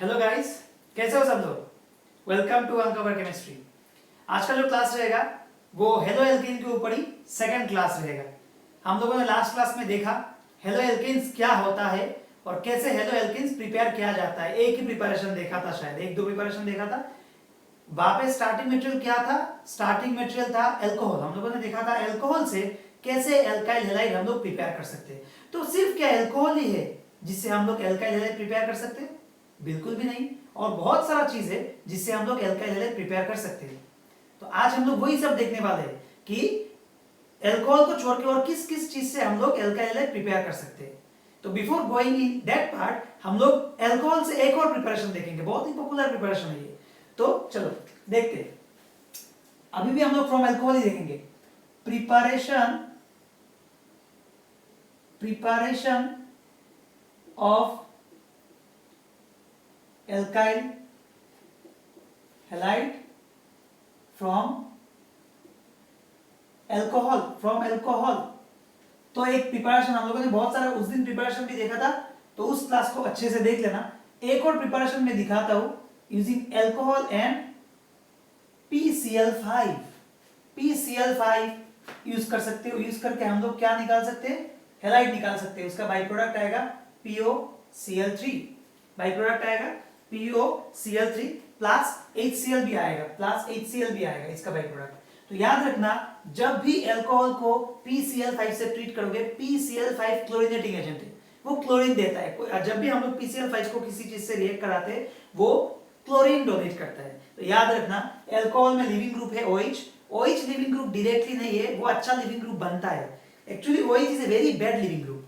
Hello guys, कैसे हो सब लोग। Welcome to uncover chemistry. आज का जो क्लास रहेगा वो हेलो एल्केन के ऊपर ही सेकंड क्लास रहेगा। हम लोगों ने लास्ट क्लास में देखा हेलो एल्केन्स क्या होता है और कैसे हेलो एल्केन्स प्रिपेयर किया जाता है। एक ही प्रिपरेशन देखा था, शायद एक दो प्रिपरेशन देखा था। वहां पे स्टार्टिंग मटेरियल क्या था? स्टार्टिंग मटेरियल था अल्कोहल। हम लोगों ने देखा था अल्कोहल से कैसे एल्काइल हैलाइड हम लोग प्रिपेयर कर सकते हैं। तो सिर्फ क्या अल्कोहल ही है जिससे हम लोग एल्काइल हैलाइड प्रिपेयर कर सकते हैं? बिल्कुल भी नहीं। और बहुत सारा चीज है जिससे हम लोग एल्काइल हैलाइड प्रिपेयर कर सकते हैं। तो आज हम लोग वही सब देखने वाले हैं कि अल्कोहल को छोड़ के और किस किस चीज से हम लोग एल्काइल हैलाइड प्रिपेयर कर सकते हैं। तो before going in that part हम लोग अल्कोहल से एक और प्रिपरेशन देखेंगे, बहुत ही पॉपुलर प्रिपरेशन है ये। तो चलो देखते हैं। अभी भी हम लोग फ्रॉम अल्कोहल ही देखेंगे। Preparation of alkyl halide from alcohol. तो एक प्रिपरेशन हम लोगों ने बहुत सारा उस दिन प्रिपरेशन भी देखा था, तो उस क्लास को अच्छे से देख लेना। एक और प्रिपरेशन में दिखाता हूं using alcohol and PCl5 use कर सकते हो। यूज करके हम लोग क्या निकाल सकते हैं? हैलाइड निकाल सकते हैं। उसका बाई प्रोडक्ट आएगा POCl3, बाई प्रोडक्ट आएगा POCl3 प्लस HCl भी आएगा, इसका बाई प्रोडक्ट। तो याद रखना, जब भी अल्कोहल को PCl5 से ट्रीट करोगे, PCl5 क्लोरीनेटिंग एजेंट है, वो क्लोरीन देता है। जब भी हम लोग PCl5 को किसी चीज से रिएक्ट कराते हैं वो क्लोरीन डोनेट करता है। तो याद रखना, अल्कोहल में लिविंग ग्रुप है OH लिविंग ग्रुप डायरेक्टली नहीं है, वो अच्छा लिविंग ग्रुप बनता है। Actually OH is a very bad leaving group.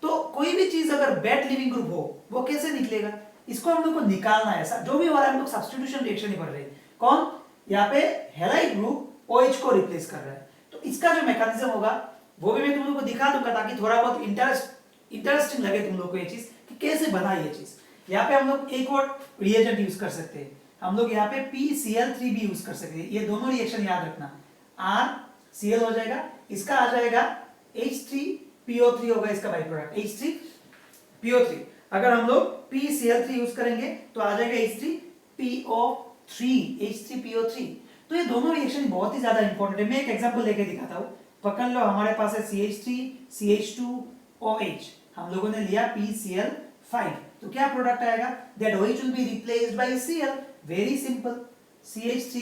तो कोई भी चीज अगर बैड लिविंग ग्रुप हो वो कैसे निकलेगा? इसको हम लोग को निकालना है। ऐसा जो भी हो रहा है, हम लोग सब्स्टिट्यूशन रिएक्शन ही पढ़ रहे हैं। कौन? यहाँ पे हैलाइड ग्रुप OH को रिप्लेस कर रहा है। तो इसका जो मैकेनिज्म होगा वो भी मैं तुम लोग को दिखा दूंगा, ताकि थोड़ा बहुत इंटरेस्टिंग लगे तुम लोग को ये चीज कि कैसे बना ये चीज। यहाँ पे हम लोग एक और रिएजेंट यूज कर सकते हैं। हम लोग यहाँ पे PCl3 भी यूज कर सकते हैं। ये दोनों रिएक्शन याद रखना, RCl हो जाएगा, इसका आ जाएगा H3PO3 होगा, इसका बाई प्रोडक्ट H3PO3। अगर हम लोग PCl3 यूज करेंगे तो आ जाएगा H3PO3। तो ये दोनों रिएक्शन बहुत ही ज्यादा इंपॉर्टेंट है। मैं एक एग्जांपल लेके दिखाता हूँ। पकड़ लो, हमारे पास है CH3 CH2OH, हम लोगों ने लिया PCl5। तो क्या प्रोडक्ट आएगा? That OH will be replaced by Cl। Very simple, CH3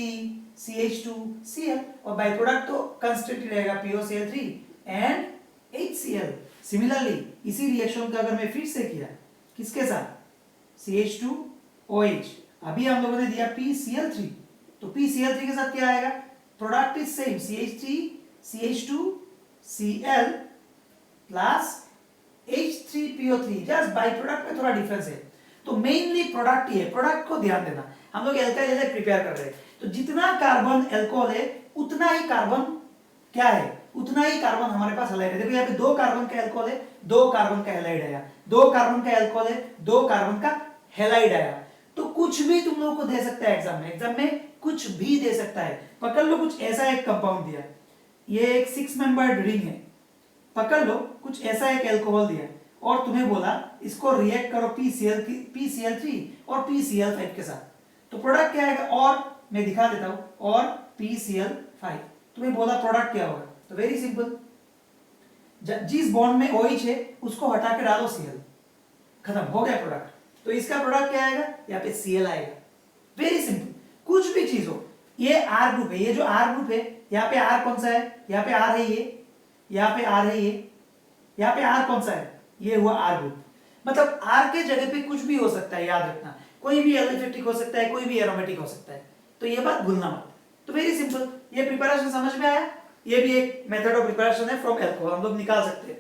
CH2 Cl, और बाई प्रोडक्ट तो कांस्टेंट ही रहेगा POCl3 एंड HCl। सिमिलरली इसी रिएक्शन का अगर मैं फिर से किया किसके साथ? CH2OH। अभी हम लोगों ने दिया PCl3, तो PCl3 के साथ क्या आएगा? Product is same, CH3 CH2 Cl plus H3PO3। Just by product में थोड़ा डिफरेंस है। तो मेनली प्रोडक्ट ही है, प्रोडक्ट को ध्यान देना। हम लोग एल्काइल हैलाइड प्रिपेयर कर रहे हैं, तो जितना कार्बन अल्कोहल है उतना ही कार्बन क्या है? उतना ही कार्बन हमारे पास हैलाइड है। देखो यहाँ पे 2 कार्बन का अल्कोहल है, 2 कार्बन का हैलाइड आया, 2 कार्बन का अल्कोहल है, 2 कार्बन का हैलाइड आया। तो कुछ भी तुम लोग को दे सकता है एग्जाम में कुछ भी दे सकता है। पकड़ लो, कुछ ऐसा एक कंपाउंड दिया, ये एक 6 मेंबर्ड रिंग है। पकड़ लो, कुछ ऐसा एक अल्कोहल दिया और तुम्हें बोला इसको रिएक्ट करो PCl3 और PCl5 के साथ, तो प्रोडक्ट क्या आएगा? और मैं दिखा देता हूं, और PCl5। तुम्हें बोला प्रोडक्ट क्या होगा? तो वेरी सिंपल, जिस बॉन्ड में OH है उसको हटा के डालो Cl, खत्म हो गया प्रोडक्ट। तो इसका प्रोडक्ट क्या आएगा? यहाँ पे Cl आएगा। वेरी सिंपल, कुछ भी चीज हो। ये R ग्रुप है, ये जो R ग्रुप है, यहाँ पे R कौन सा है? यहाँ पे R है ये, यहाँ पे R है ये, यहाँ पे R कौन सा है? ये हुआ R ग्रुप। मतलब R के जगह पे कुछ भी हो सकता है, याद रखना। कोई भी एलिफेटिक हो सकता है, कोई भी एरोमेटिक हो सकता है, तो ये बात भूलना मत। तो वेरी सिंपल, ये प्रिपरेशन समझ में आया? ये भी एक मेथड ऑफ प्रिपरेशन है फ्रॉम अल्कोहल, हम लोग निकाल सकते हैं।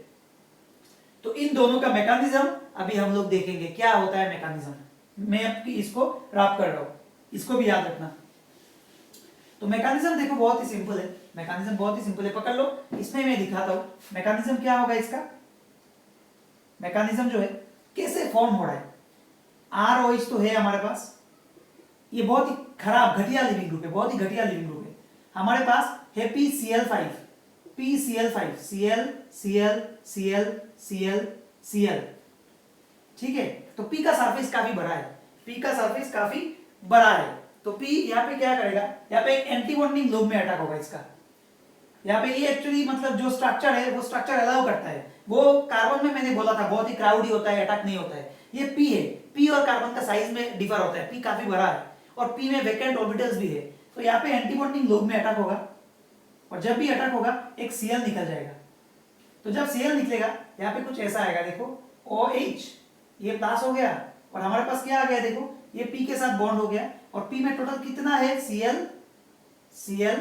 तो इन दोनों का मैकेनिज्म अभी हम लोग देखेंगे क्या होता है मैकेनिज्म। मैं आपकी इसको रैप कर रहा हूं, इसको भी याद रखना। तो मैकेनिज्म देखो बहुत ही सिंपल है, मैकेनिज्म बहुत ही सिंपल है। पकड़ लो, इसमें मैं दिखाता हूं मैकेनिज्म क्या होगा। इसका मैकेनिज्म जो है कैसे फॉर्म हो रहा है। ROH तो है हमारे पास, ये बहुत ही खराब घटिया लिविंग ग्रुप है, बहुत ही घटिया लिविंग ग्रुप है। हमारे पास है PCl5 Cl, Cl, Cl, Cl, Cl, ठीक है। तो P का सरफेस काफी बड़ा है, P का सरफेस काफी बड़ा है, तो P यहाँ पे क्या करेगा, यहाँ पे एक एंटी बॉन्डिंग लूप में अटैक होगा इसका। यहाँ पे ये एक्चुअली मतलब जो स्ट्रक्चर है वो स्ट्रक्चर अलाउ करता है। वो कार्बन में मैंने बोला था बहुत ही क्राउडी होता है, अटैक नहीं होता है। ये P है, P और कार्बन का साइज में डिफर होता है, P काफी बड़ा है और P में वैकेंट ऑर्बिटल्स भी है, तो यहाँ पे एंटी बॉन्डिंग लूप में अटैक होगा और जब भी अटैक होगा एक Cl निकल जाएगा। तो जब Cl निकलेगा यहाँ पे कुछ ऐसा आएगा, देखो OH, ये प्लस हो गया और हमारे पास क्या आ गया, देखो ये P के साथ बॉन्ड हो गया और P में टोटल कितना है, Cl Cl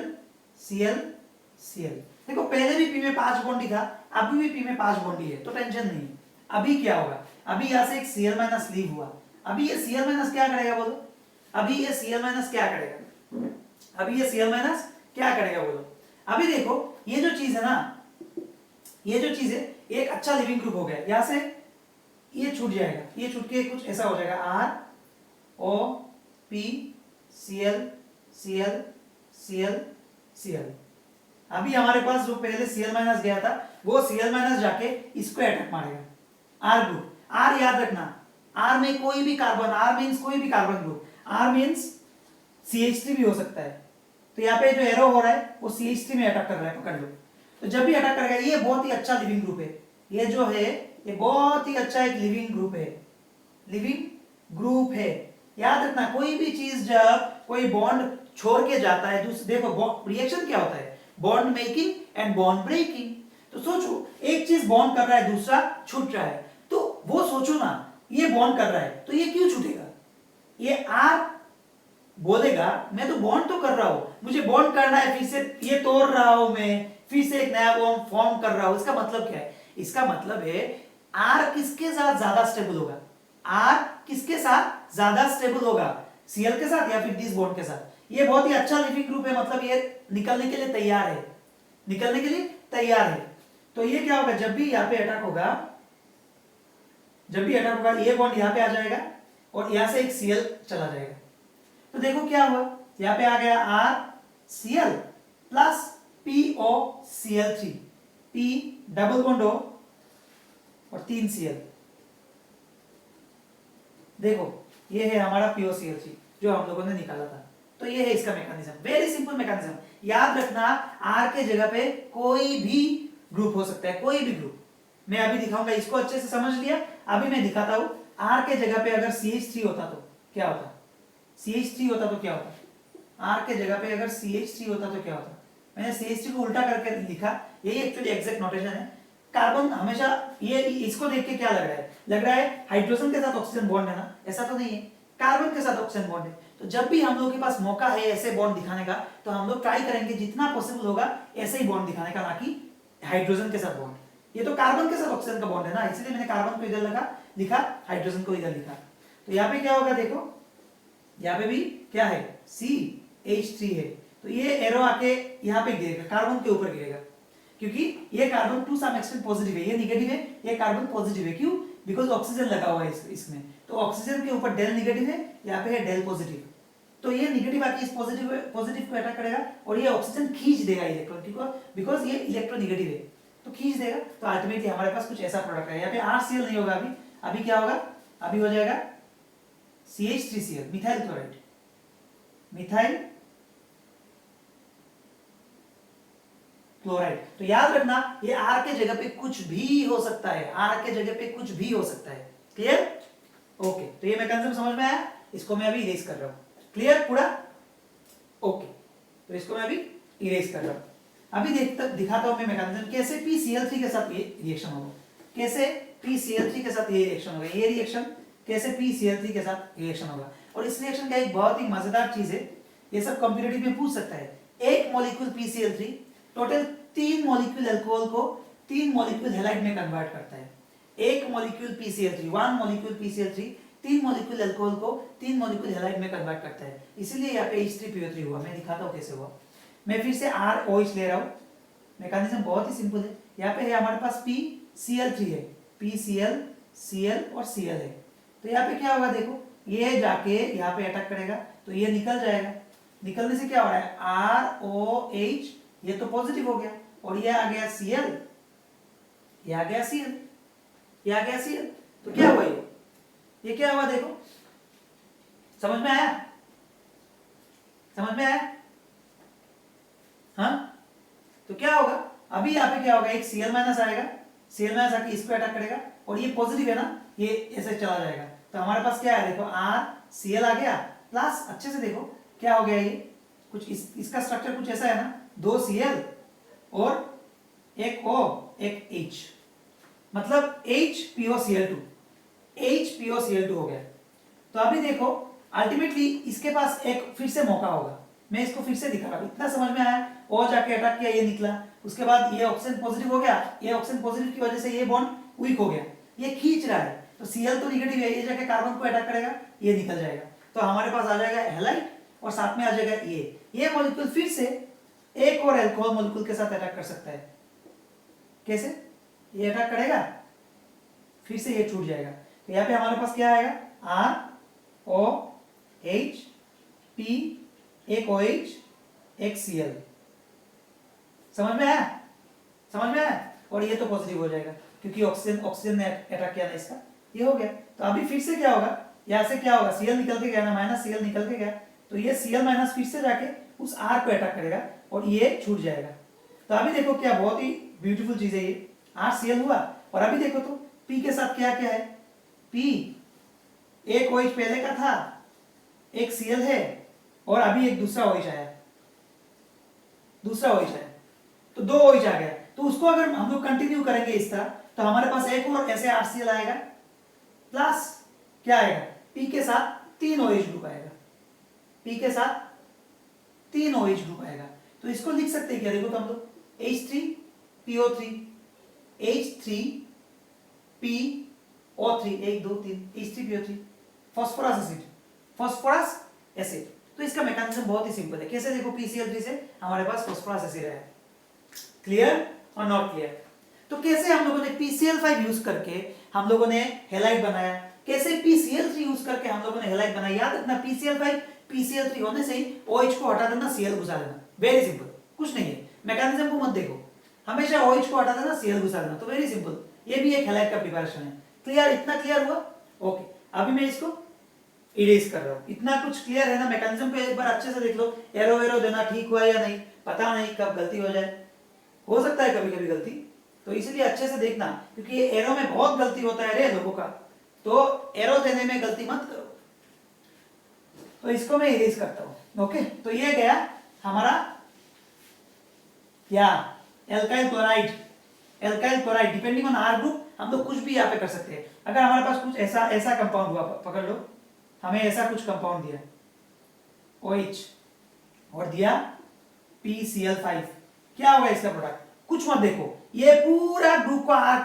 Cl Cl। देखो पहले भी P में 5 बॉन्ड ही था, अभी भी P में 5 बॉन्ड ही है, तो टेंशन नहीं। अभी क्या होगा, अभी यहाँ से एक Cl माइनस लीव हुआ, अभी ये Cl माइनस क्या करेगा बोलो, अभी ये Cl माइनस क्या करेगा, अभी ये Cl माइनस क्या करेगा बोलो। अभी देखो ये जो चीज है ना, ये जो चीज है एक अच्छा लिविंग ग्रुप हो गया, यहां से ये छूट जाएगा, ये छूट के कुछ ऐसा हो जाएगा ROP Cl Cl Cl Cl। अभी हमारे पास जो पहले Cl माइनस गया था वो Cl माइनस जाके इसको अटैक मारेगा, R ग्रुप। R याद रखना, R में कोई भी कार्बन, R मींस कोई भी carbon group, R means CH3 भी हो सकता है। तो यहाँ पे जो एरो हो रहा है वो CH3 में अटैक कर रहा है, पकड़ लो। तो जब भी अटैक करेगा, ये बहुत ही अच्छा लिविंग ग्रुप है, ये जो है ये बहुत ही अच्छा एक लिविंग ग्रुप है, लिविंग ग्रुप है। याद रखना कोई भी चीज जब कोई बॉन्ड छोड़ के जाता है, देखो रिएक्शन क्या होता है, bond making and bond breaking. तो सोचो एक चीज बॉन्ड कर रहा है, दूसरा छूट रहा है, तो वो सोचो ना, ये बॉन्ड कर रहा है तो ये क्यों छूटेगा, ये R बोलेगा मैं तो बॉन्ड तो कर रहा हूं, मुझे बॉन्ड करना है, फिर से ये तोड़ रहा हूं मैं, फिर से एक नया बॉन्ड फॉर्म कर रहा हूं। इसका मतलब क्या है, इसका मतलब है R किसके साथ ज्यादा स्टेबल होगा, R किसके साथ ज्यादा स्टेबल होगा, Cl के साथ या फिर दिस बॉन्ड के साथ। ये बहुत ही अच्छा लिविंग ग्रुप है, मतलब ये निकलने के लिए तैयार है, निकलने के लिए तैयार है। तो ये क्या होगा, जब भी यहाँ पे अटैक होगा, जब भी अटैक होगा ये बॉन्ड यहाँ पे आ जाएगा और यहाँ से एक Cl चला जाएगा। तो देखो क्या हुआ, यहाँ पे आ गया RCl plus POCl3, P double bond O और 3 Cl। देखो ये है हमारा POCl3 जो हम लोगों ने निकाला था। तो ये है इसका मैकेनिज्म, वेरी सिंपल मैकेनिज्म। याद रखना R के जगह पे कोई भी ग्रुप हो सकता है, कोई भी ग्रुप। मैं अभी दिखाऊंगा, इसको अच्छे से समझ लिया, अभी मैं दिखाता हूं। R के जगह पे अगर CH3 होता तो क्या होता, CH3 होता तो क्या होता, R के जगह पे अगर CH3 होता तो क्या होता। मैंने CH3 को उल्टा करके लिखा, यही एक्चुअली एग्जैक्ट नोटेशन है। कार्बन हमेशा ये इसको देख के क्या लग रहा है हाइड्रोजन के साथ ऑक्सीजन बॉन्ड है ना, ऐसा तो नहीं है, कार्बन के साथ ऑक्सीजन बॉन्ड है। तो जब भी हम लोगों के पास मौका है ऐसे बॉन्ड दिखाने का, तो हम लोग ट्राई करेंगे जितना पॉसिबल होगा ऐसे ही बॉन्ड दिखाने का, ना कि हाइड्रोजन के साथ बॉन्ड। ये तो कार्बन के साथ ऑक्सीजन का बॉन्ड है ना, इसलिए मैंने कार्बन को इधर लिखा, हाइड्रोजन को इधर लिखा। तो यहाँ पे क्या होगा, देखो यहाँ पे भी क्या है, CH3 है, तो ये एरो आके यहाँ पे गिरेगा, कार्बन के ऊपर गिरेगा, क्योंकि ये carbon to some extent positive है, ये नेगेटिव है, ये कार्बन पॉजिटिव है। क्यों, बिकॉज ऑक्सीजन लगा हुआ है इसमें, तो ऑक्सीजन के ऊपर डेल नेगेटिव है, यहाँ पे है डेल पॉजिटिव। तो ये नेगेटिव आके इस पॉजिटिव को अटैक करेगा और ये ऑक्सीजन खींच देगा इलेक्ट्रॉन, बिकॉज ये इलेक्ट्रोनेगेटिव है, तो खींच देगा। तो अल्टीमेटली हमारे पास कुछ ऐसा प्रोडक्ट है। यहाँ पे RCl नहीं होगा, अभी क्या होगा, अभी हो जाएगा CH3Cl, methyl chloride, methyl chloride. तो याद रखना ये R के जगह पे कुछ भी हो सकता है, R के जगह पे कुछ भी हो सकता है। Clear, okay. तो ये मैकेनिज्म समझ में आया, इसको मैं अभी इरेज कर रहा हूं। क्लियर पूरा, ओके। तो इसको मैं अभी इरेज कर रहा हूं। अभी दिखाता हूं मैं मैकेनिज्म कैसे PCl3 के साथ ये रिएक्शन होगा, कैसे PCl3 के साथ ये रिएक्शन होगा, ये रिएक्शन कैसे PCl3 के साथ रिएक्शन होगा। और इस रिएक्शन का एक बहुत ही मजेदार चीज है, ये सब कॉम्पिटिटिव में पूछ सकता है। एक molecule PCl3 total 3 molecule alcohol को 3 मॉलिक्यूल हैलाइड में कन्वर्ट करता है। एक molecule PCl3, 1 molecule PCl3 3 molecule alcohol को 3 मॉलिक्यूल हैलाइड में कन्वर्ट करता है, इसीलिए यहाँ पे H3PO3 हुआ। मैं दिखाता हूँ कैसे हुआ। मैं फिर से ROH ले रहा हूँ, मैकेनिज्म बहुत ही सिंपल है। यहाँ पे है हमारे पास PCl3 है, PCl, Cl और Cl है। तो यहाँ पे क्या होगा, देखो ये जाके यहाँ पे अटैक करेगा तो ये निकल जाएगा, निकलने से क्या हो रहा है ROH, ये तो पॉजिटिव हो गया, और ये आ गया Cl, ये आ गया Cl, ये आ गया Cl। तो क्या हुआ, ये क्या हुआ, देखो समझ में आया? समझ में आया? हाँ, तो क्या होगा, अभी यहाँ पे क्या होगा, एक Cl माइनस आएगा, Cl माइनस आके इस पे अटैक करेगा और ये पॉजिटिव है ना, ये ऐसे चला जाएगा। तो हमारे पास क्या है, देखो RCl आ गया प्लस, अच्छे से देखो क्या हो गया, ये कुछ इसका स्ट्रक्चर कुछ ऐसा है ना, 2 Cl और एक O एक H, मतलब HPOCl2, HPOCl2 हो गया। तो अभी देखो अल्टीमेटली इसके पास एक फिर से मौका होगा, मैं इसको फिर से दिखा रहा हूं, इतना समझ में आया, ओ जाके अटैक किया, ये निकला, उसके बाद ये ऑक्सीजन पॉजिटिव हो गया, ये ऑक्सीजन पॉजिटिव की वजह से ये बॉन्ड वीक हो गया, ये खींच रहा है, तो Cl तो नेगेटिव है, ये जाके कार्बन को अटैक करेगा, ये निकल जाएगा, तो हमारे पास आ जाएगा हैलाइड और साथ में आ जाएगा ये मॉलिक्यूल फिर से एक और अल्कोहल मॉलिक्यूल के साथ अटैक कर सकता है। कैसे? ये अटैक करेगा, फिर से ये छूट जाएगा, तो यहाँ पे हमारे पास क्या आएगा, ROH P एक OH एक Cl, समझ में आया? समझ में आया? और ये तो पॉजिटिव हो जाएगा क्योंकि ऑक्सीजन ने अटैक किया ना इसका, ये हो गया। तो अभी फिर से क्या होगा, यहाँ से क्या होगा, Cl निकल के गया ना, माइनस Cl निकल के गया, तो ये Cl माइनस फिर से जाके उस R को अटैक करेगा और ये छूट जाएगा। तो अभी देखो क्या बहुत ही ब्यूटीफुल चीज है ये, RCl हुआ, और अभी देखो तो P के साथ क्या क्या है, P एक OH पहले का था, एक Cl है और अभी एक दूसरा OH आया, दूसरा OH आया, तो 2 OH आ गया। तो उसको अगर हम लोग कंटिन्यू करेंगे इस तरह, तो हमारे पास एक और ऐसे RCl आएगा प्लस क्या आएगा, P के साथ 3 OH ग्रुप आएगा, P के साथ 3 OH ग्रुप आएगा। तो इसको लिख सकते हैं क्या, देखो तो हम लोग H3PO3 H3PO3 1 2 3 H3PO3 phosphorus acid, phosphorus acid. तो इसका मैकेनिज्म बहुत ही सिंपल है, कैसे देखो PCl3 से हमारे पास फास्फोरस एसिड है, क्लियर और नॉट क्लियर? तो कैसे हम लोगों ने PCl5 यूज करके हम लोगों ने हैलाइड बनाया, कैसे PCl3 यूज करके हम लोगों ने हैलाइड बनाया, याद रखना PCl5 PCl3 होने से ही OH को हटा देना, Cl घुसा देना, वेरी सिंपल, कुछ नहीं है, मैकेनिज्म को मत देखो, हमेशा OH को हटा देना, Cl घुसा देना, तो वेरी सिंपल, ये भी एक हैलाइड का प्रिपरेशन है। क्लियर? इतना क्लियर हुआ? ओके, अभी मैं इसको इरेज कर रहा हूं, इतना कुछ क्लियर है ना, मैकेनिज्म को एक बार अच्छे से देख लो, एरो वेरो देना ठीक हुआ या नहीं, पता नहीं कब गलती हो जाए, हो सकता है कभी कभी गलती, तो इसलिए अच्छे से देखना, क्योंकि ये एरो में बहुत गलती होता है रे लोगों का, तो एरो देने में गलती मत करो। तो इसको मैं इरेज करता हूं, ओके। तो ये गया हमारा क्या, alkyl chloride, alkyl chloride, depending on R group हम लोग कुछ भी यहाँ पे कर सकते हैं। अगर हमारे पास कुछ ऐसा कंपाउंड हुआ, पकड़ लो, हमें ऐसा कुछ कंपाउंड दिया OH और दिया PCl5, क्या होगा इसका प्रोडक्ट, कुछ मत देखो, ये पूरा ग्रुप का R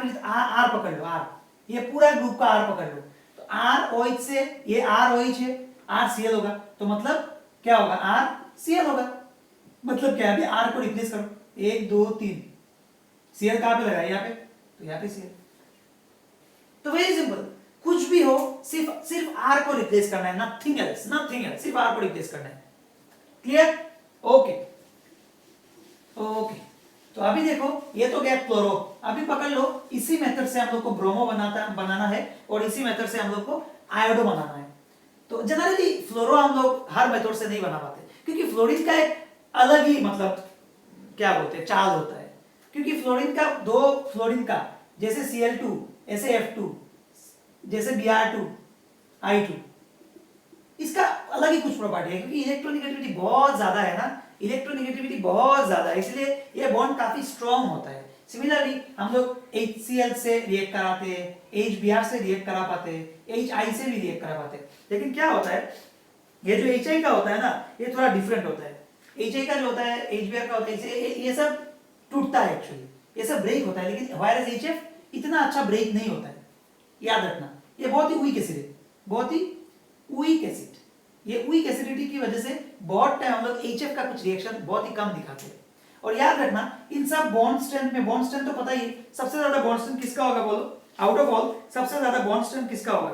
पकड़ लो, R, ये पूरा ग्रुप का R पकड़ लो, तो ROH से ये ROH है, RCl होगा, तो मतलब क्या होगा, RCl होगा, मतलब क्या है, अभी R को रिप्लेस करो, 1 2 3, Cl कहां पे लगा है, यहाँ पे, तो यहाँ पे Cl, तो वेरी सिंपल, कुछ भी हो सिर्फ R को रिप्लेस करना है, नथिंग एल्स, सिर्फ R को रिप्लेस करना है, क्लियर? Okay okay. तो अभी देखो ये तो गया क्लोरो, अभी पकड़ लो, इसी मेथड से हम लोग को ब्रोमो बनाना है और इसी मेथड से हम लोग को आयोडो बनाना है। तो जनरली फ्लोरो हम लोग हर मेथड से नहीं बना पाते, क्योंकि फ्लोरीन का एक अलग ही मतलब क्या बोलते हैं चाल होता है, क्योंकि फ्लोरीन का दो फ्लोरीन का जैसे Cl2 ऐसे F2 जैसे Br2 I2, इसका अलग ही कुछ प्रॉपर्टी है, क्योंकि इलेक्ट्रोनेगेटिविटी बहुत ज्यादा है ना, इलेक्ट्रोनेगेटिविटी बहुत ज्यादा है, इसलिए ये बॉन्ड काफी स्ट्रॉन्ग होता है। सिमिलरली हम लोग HCl से रिएक्ट कराते हैं, HBr से रिएक्ट करा पाते हैं, HI से भी रिएक्ट करा पाते हैं, लेकिन क्या होता है, ये जो HI का होता है ना, ये थोड़ा डिफरेंट होता है। HI का जो होता है, HBr का होता है, ये सब टूटता है एक्चुअली, ये सब ब्रेक होता है, लेकिन वायरस HF इतना अच्छा ब्रेक नहीं होता है, याद रखना, ये बहुत ही वीक एसिड है, बहुत ही वीक एसिड, ये वीक एसिडिटी की वजह से बहुत टाइम हम लोग HF का कुछ रिएक्शन बहुत ही कम दिखाते हैं। और याद रखना इन सब बॉन्ड स्ट्रेंथ में, बॉन्ड स्ट्रेंथ तो पता ही, सबसे ज्यादा बॉन्ड स्ट्रेंथ किसका होगा बोलो, आउट ऑफ ऑल सबसे ज्यादा बॉन्ड स्ट्रेंथ किसका होगा,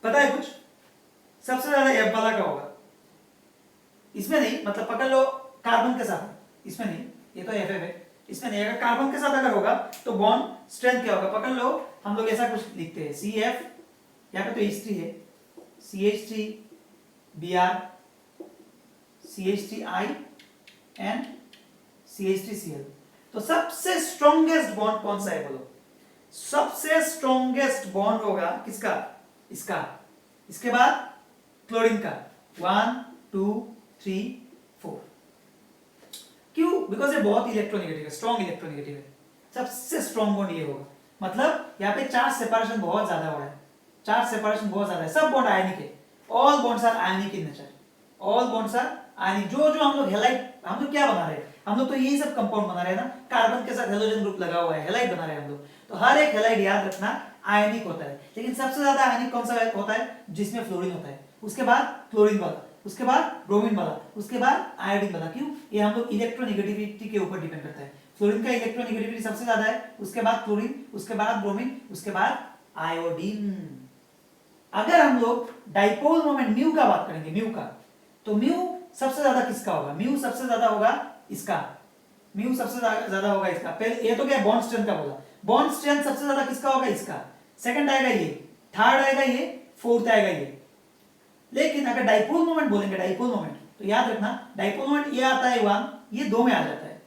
पता है कुछ, सबसे ज्यादा F वाला का होगा, इसमें नहीं, मतलब पकड़ लो कार्बन के साथ, इसमें नहीं, ये तो FF है, इसमें नहीं, अगर कार्बन के साथ अगर होगा तो बॉन्ड स्ट्रेंथ क्या होगा, पकड़ लो, हम लोग ऐसा कुछ लिखते हैं CF, यहाँ पे तो H3 है, CH3 Br CH3I and CH3Cl। तो सबसे स्ट्रॉन्गेस्ट बॉन्ड कौन सा है बोलो? सबसे स्ट्रॉन्गेस्ट बॉन्ड होगा किसका? इसका। इसके बाद क्लोरीन का 1 2 3 4। क्यों? बिकॉज ये बहुत इलेक्ट्रोनेगेटिव है, स्ट्रॉन्ग इलेक्ट्रोनेगेटिव है। सबसे स्ट्रॉन्ग बॉन्ड ये होगा। मतलब यहाँ पे चार्ज सेपरेशन बहुत ज्यादा हो रहा है, चार्ज सेपरेशन बहुत ज्यादा है। सब बॉन्ड आयनिक है, all bonds are ionic in nature, all bonds are ionic. जो जो हम लोग हैलाइड, हम लोग क्या बना रहे हैं? हम लोग तो यही सब कंपाउंड बना रहे हैं ना, कार्बन के साथ हेलोजन ग्रुप लगा हुआ है, हैलाइड बना रहे हैं हम लोग। तो हर एक हैलाइड याद रखना आयनिक होता है, लेकिन सबसे ज्यादा आयनिक कौन सा होता है? जिसमें फ्लोरीन होता है, उसके बाद क्लोरीन वाला, उसके बाद ब्रोमीन वाला, उसके बाद आयोडीन वाला। क्यों? ये हम लोग इलेक्ट्रोनेगेटिविटी के ऊपर डिपेंड करता है। फ्लोरीन का इलेक्ट्रोनेगेटिविटी सबसे ज्यादा है, उसके बाद क्लोरीन, उसके बाद ब्रोमीन, उसके बाद आयोडीन। अगर हम लोग डाइपोल मोमेंट म्यू का बात करेंगे, म्यू का, तो म्यू सबसे ज्यादा किसका होगा? म्यू सबसे ज्यादा होगा इसका, म्यू सबसे ज्यादा होगा इसका। पहले ये तो क्या बॉन्ड स्ट्रेंथ का बोला, बॉन्ड स्ट्रेंथ सबसे ज्यादा किसका होगा? इसका। सेकंड आएगा ये, थर्ड आएगा ये, फोर्थ आएगा ये। लेकिन अगर डाइपोल मोमेंट बोलेंगे, डाइपोल मोमेंट, तो याद रखना डाइपोल मोमेंट ये आता है 1, ये 2 में आ जाता है,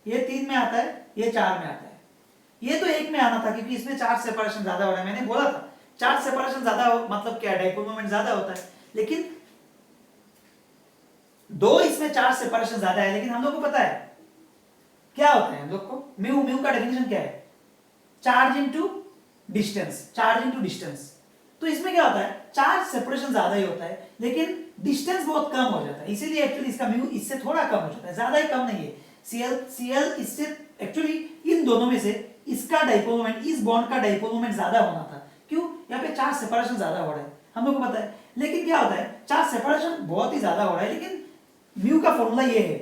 ये 3 में आता है, ये 4 में आता है। ये तो 1 में आना था क्योंकि इसमें चार्ज सेपरेशन ज्यादा हो रहा है। मैंने बोला था चार्ज सेपरेशन ज्यादा हो मतलब क्या, डाइपोल मोमेंट ज्यादा होता है। लेकिन 2 इसमें चार्ज सेपरेशन ज्यादा है, लेकिन हम लोग को पता है क्या होता है हम लोग को। म्यू, म्यू का डेफिनेशन क्या है? Charge into distance, charge into distance. तो इसमें क्या होता है? चार्ज सेपरेशन ज्यादा ही होता है, लेकिन डिस्टेंस बहुत कम हो जाता है। इसीलिए एक्चुअली इसका म्यू इससे थोड़ा कम हो जाता है, ज्यादा ही कम नहीं है। Cl इससे एक्चुअली इन दोनों में से इसका डाइपोल मोमेंट, इस बॉन्ड का डाइपोल मोमेंट ज्यादा होना था। क्यों? यहाँ पे चार्ज सेपरेशन ज्यादा हो रहा है, हम लोग को पता है। लेकिन क्या होता है, चार्ज सेपरेशन बहुत ही ज्यादा हो रहा है, लेकिन म्यू का फॉर्मूला ये है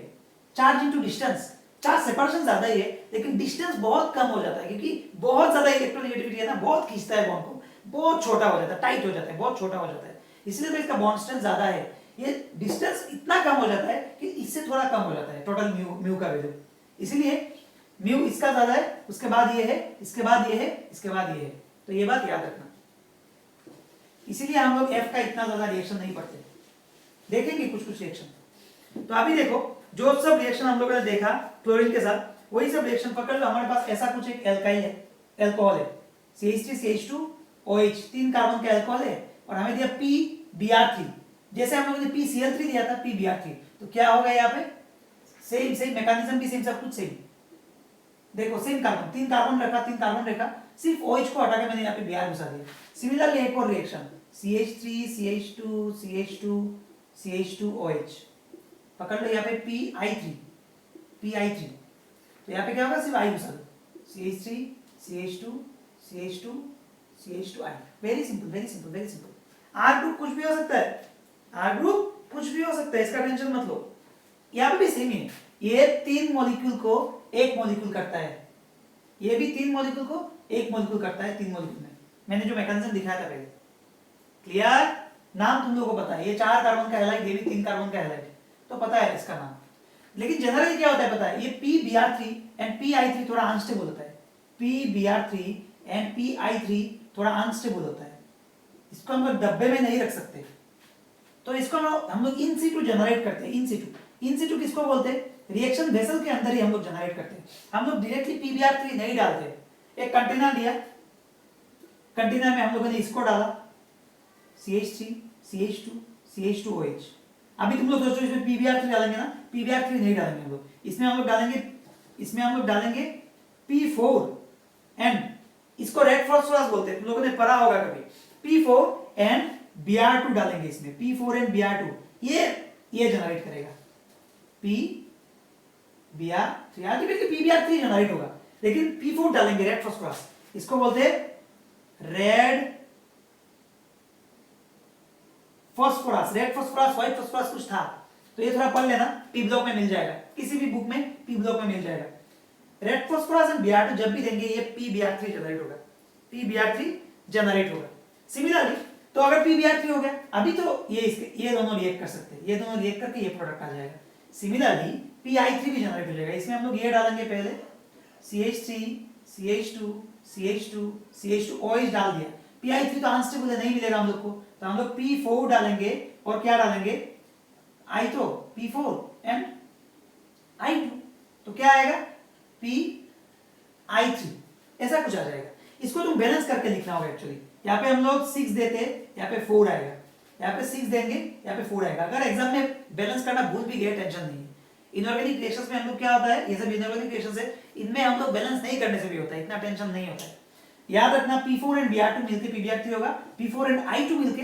charge into distance. Charge separation ज्यादा ही है, लेकिन डिस्टेंस बहुत कम हो जाता है, क्योंकि बहुत ज्यादा इलेक्ट्रोनेगेटिविटी है ना, बहुत खींचता है बॉन्ड को, बहुत छोटा हो जाता है, टाइट हो जाता है, बहुत छोटा हो जाता है। इसलिए तो इसका बॉन्ड स्ट्रेंथ ज्यादा है। ये डिस्टेंस इतना कम हो जाता है कि इससे थोड़ा कम हो जाता है टोटल म्यू का वैल्यू। इसीलिए म्यू इसका ज्यादा है, उसके बाद ये है, इसके बाद ये है, इसके बाद ये है। तो ये बात याद रखना। इसीलिए हम लोग एफ का इतना ज्यादा रिएक्शन नहीं पढ़ते, देखेंगे कुछ कुछ रिएक्शन। तो अभी देखो जो सब रिएक्शन हम लोगों ने देखा क्लोरीन के साथ, वही सब रिएक्शन पकड़ लो। हमारे पास ऐसा कुछ एक एल्काइल है, एल्कोहल है, CH3 CH2 OH, 3 कार्बन का एल्कोहल है, और हमें दिया PBr3। जैसे हम लोगों ने PCl3 दिया था, PBr3, तो क्या होगा यहाँ पे? सेम सेम मैकेनिज्म भी सेम, सब कुछ सेम। देखो सेम कार्बन, 3 कार्बन रखा, 3 कार्बन रखा, सिर्फ OH को हटा के मैंने यहाँ पे Br घुसा दिया। सिमिलरली एक और reaction CH3 CH2 CH2 CH2 OH, पकड़ लो यहाँ पे PI3, तो यहाँ पे क्या होगा? सिर्फ I घुसा दो, CH3 CH2 CH2 CH2I। Very simple, very simple, very simple. R group कुछ भी हो सकता है, R ग्रुप कुछ भी हो सकता है, इसका टेंशन मत लो। यहाँ पे भी सेम ही है, ये 3 मॉलिक्यूल को 1 मॉलिक्यूल करता है, ये भी 3 मॉलिक्यूल को 1 मॉलिक्यूल करता है 3 मॉलिक्यूल में। मैंने जो मैकेनिज्म दिखाया था पहले, क्लियर? नाम तुम लोगों को पता है, ये 4 कार्बन का हैलाइड, ये भी 3 कार्बन का हैलाइड, तो पता है इसका नाम। लेकिन जनरली क्या होता है पता है? ये PBr3 एंड PI3 थोड़ा अनस्टेबल होता है, PBr3 एंड PI3 थोड़ा अनस्टेबल होता है, इसको हम लोग डब्बे में नहीं रख सकते। तो इसको हम लोग इन सीटू जनरेट करते हैं। इन सीटू किसको बोलते हैं? रिएक्शन वेसल के अंदर ही हम लोग जनरेट करते हैं। हम लोग डायरेक्टली PBr3 नहीं डालते। एक कंटेनर लिया, कंटेनर में हम लोगों ने इसको डाला, CH3 CH2 CH2OH। अभी तुम लोग सोचो इसमें PBr3 डालेंगे ना, PBr3 नहीं डालेंगे हम लोग, इसमें हम लोग डालेंगे P4 एंड इसको रेड फॉस्फोरस बोलते हैं, तुम लोगों ने पढ़ा होगा कभी। P4 एंड Br2 डालेंगे इसमें, P4 एंड Br2, ये जनरेट करेगा PBr3। अल्टीमेटली PBr3 जनरेट होगा, लेकिन P4 डालेंगे रेड फॉस्फोरस, इसको बोलते हैं red phosphorus. Red phosphorus, white phosphorus कुछ था, तो ये थोड़ा पढ़ लेना, पी ब्लॉक में मिल जाएगा, किसी भी बुक में पी ब्लॉक में मिल जाएगा। रेड फॉस्फोरस एंड Br2 जब भी देंगे ये PBr3 जनरेट होगा, PBr3 जनरेट होगा। सिमिलरली तो अगर PBr3 हो गया, अभी तो ये दोनों रिएक्ट कर सकते हैं, ये दोनों रिएक्ट करके ये प्रोडक्ट आ जाएगा। सिमिलरली PI3 भी जनरेट हो जाएगा, इसमें हम लोग ये डालेंगे पहले CH3 CH2 CH2 CH2 OH डाल दिया। PI3 तो अनस्टेबल है, नहीं मिलेगा हम लोग को, तो हम लोग P4 डालेंगे और क्या डालेंगे I तो P4 एंड I2, तो क्या आएगा PI3, ऐसा कुछ आ जाएगा। इसको तुम बैलेंस करके लिखना होगा एक्चुअली। यहाँ पे हम लोग 6 देते, यहाँ पे 4 आएगा, यहाँ पे 6 देंगे, यहाँ पे 4 आएगा। अगर एग्जाम में बैलेंस करना भूल भी गए टेंशन नहीं है। इनऑर्गेनिक रिएक्शंस में हम लोग क्या होता है, ये सब इनऑर्गेनिक रिएक्शंस है, इनमें हम लोग बैलेंस नहीं करने से भी होता है, इतना टेंशन नहीं होता है। याद रखना P4 एंड Br2 मिलके PBr3 होगा, P4 एंड I2 मिलके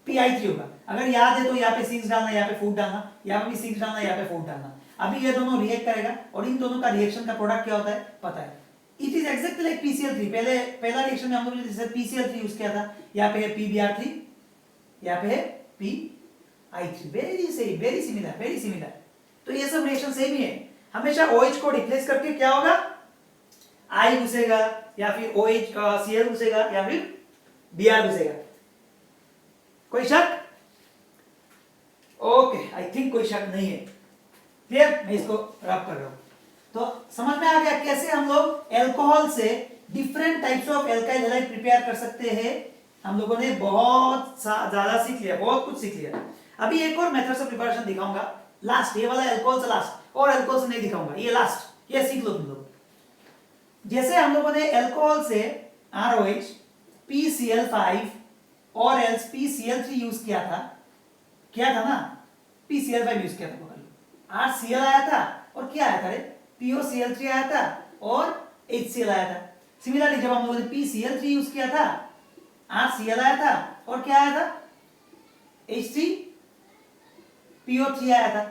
PI3 होगा। अगर याद है तो यहाँ पे 6 डालना, यहाँ पे 4 डालना, यहाँ पे भी 6 डालना, यहाँ पे 4 डालना। अभी ये दोनों रिएक्ट करेगा और इन दोनों का रिएक्शन का प्रोडक्ट क्या होता है पता है। It is exactly like PCl3। पहला रिएक्शन में हम लोग जैसे PCl3 यूज किया था, यहाँ पे है PBr3, यहाँ पे है PI3। Very same, very similar. तो ये सब रिएक्शन सेम ही है। हमेशा OH को रिप्लेस करके क्या होगा, I घुसेगा या फिर OH Cl घुसेगा या फिर Br घुसेगा। कोई शक? ओके, आई थिंक कोई शक नहीं है। क्लियर? मैं इसको रब कर रहा हूं। तो समझ में आ गया कैसे हम लोग अल्कोहल से different types of alkyl halide prepare कर सकते हैं। हम लोगों ने बहुत ज्यादा सीख लिया, बहुत कुछ सीख लिया। अभी एक और मेथड से प्रिपरेशन दिखाऊंगा, लास्ट, ये वाला अल्कोहल से लास्ट, और अल्कोहल से नहीं दिखाऊंगा, ये लास्ट, ये सीख लो तुम लोग। जैसे हम लोगों ने अल्कोहल से ROH, PCl5 और एल्स PCl3 यूज किया था ना, PCl5 यूज किया था, RCl आया था और क्या आया था रे, POCl3 आया था और HCl आया था। सिमिलरली जब हम लोगों ने PCl3 यूज किया था, RCl आया था और क्या आया था, H3PO3 आया था।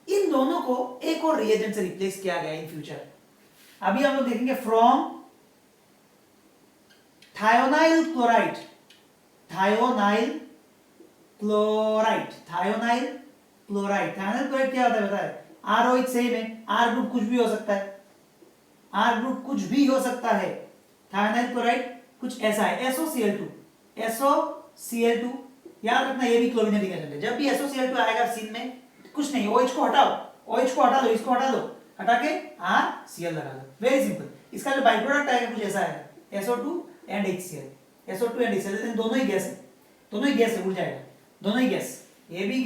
इन दोनों को एक और रिएजेंट से रिप्लेस किया गया इन फ्यूचर। अभी हम लोग देखेंगे फ्रॉम थायोनाइल क्लोराइड क्या होता है बताए, ROH सेम है, R ग्रुप कुछ भी हो सकता है, थायोनाइल क्लोराइड कुछ ऐसा है, SOCl2, याद रखना ये भी क्लोरीनेटिक एजेंट है। जब भी SOCl2 आएगा सीन में कुछ नहीं, OH को हटा लो, इसको हटा लो, हटा के RCl लगा लो, वेरी सिंपल। इसका जो बाई प्रोडक्ट आएगा कुछ ऐसा आएगा, SO2 एंड HCl, दोनों ही गैस है, उड़ जाएगा, दोनों ही गैस, ये भी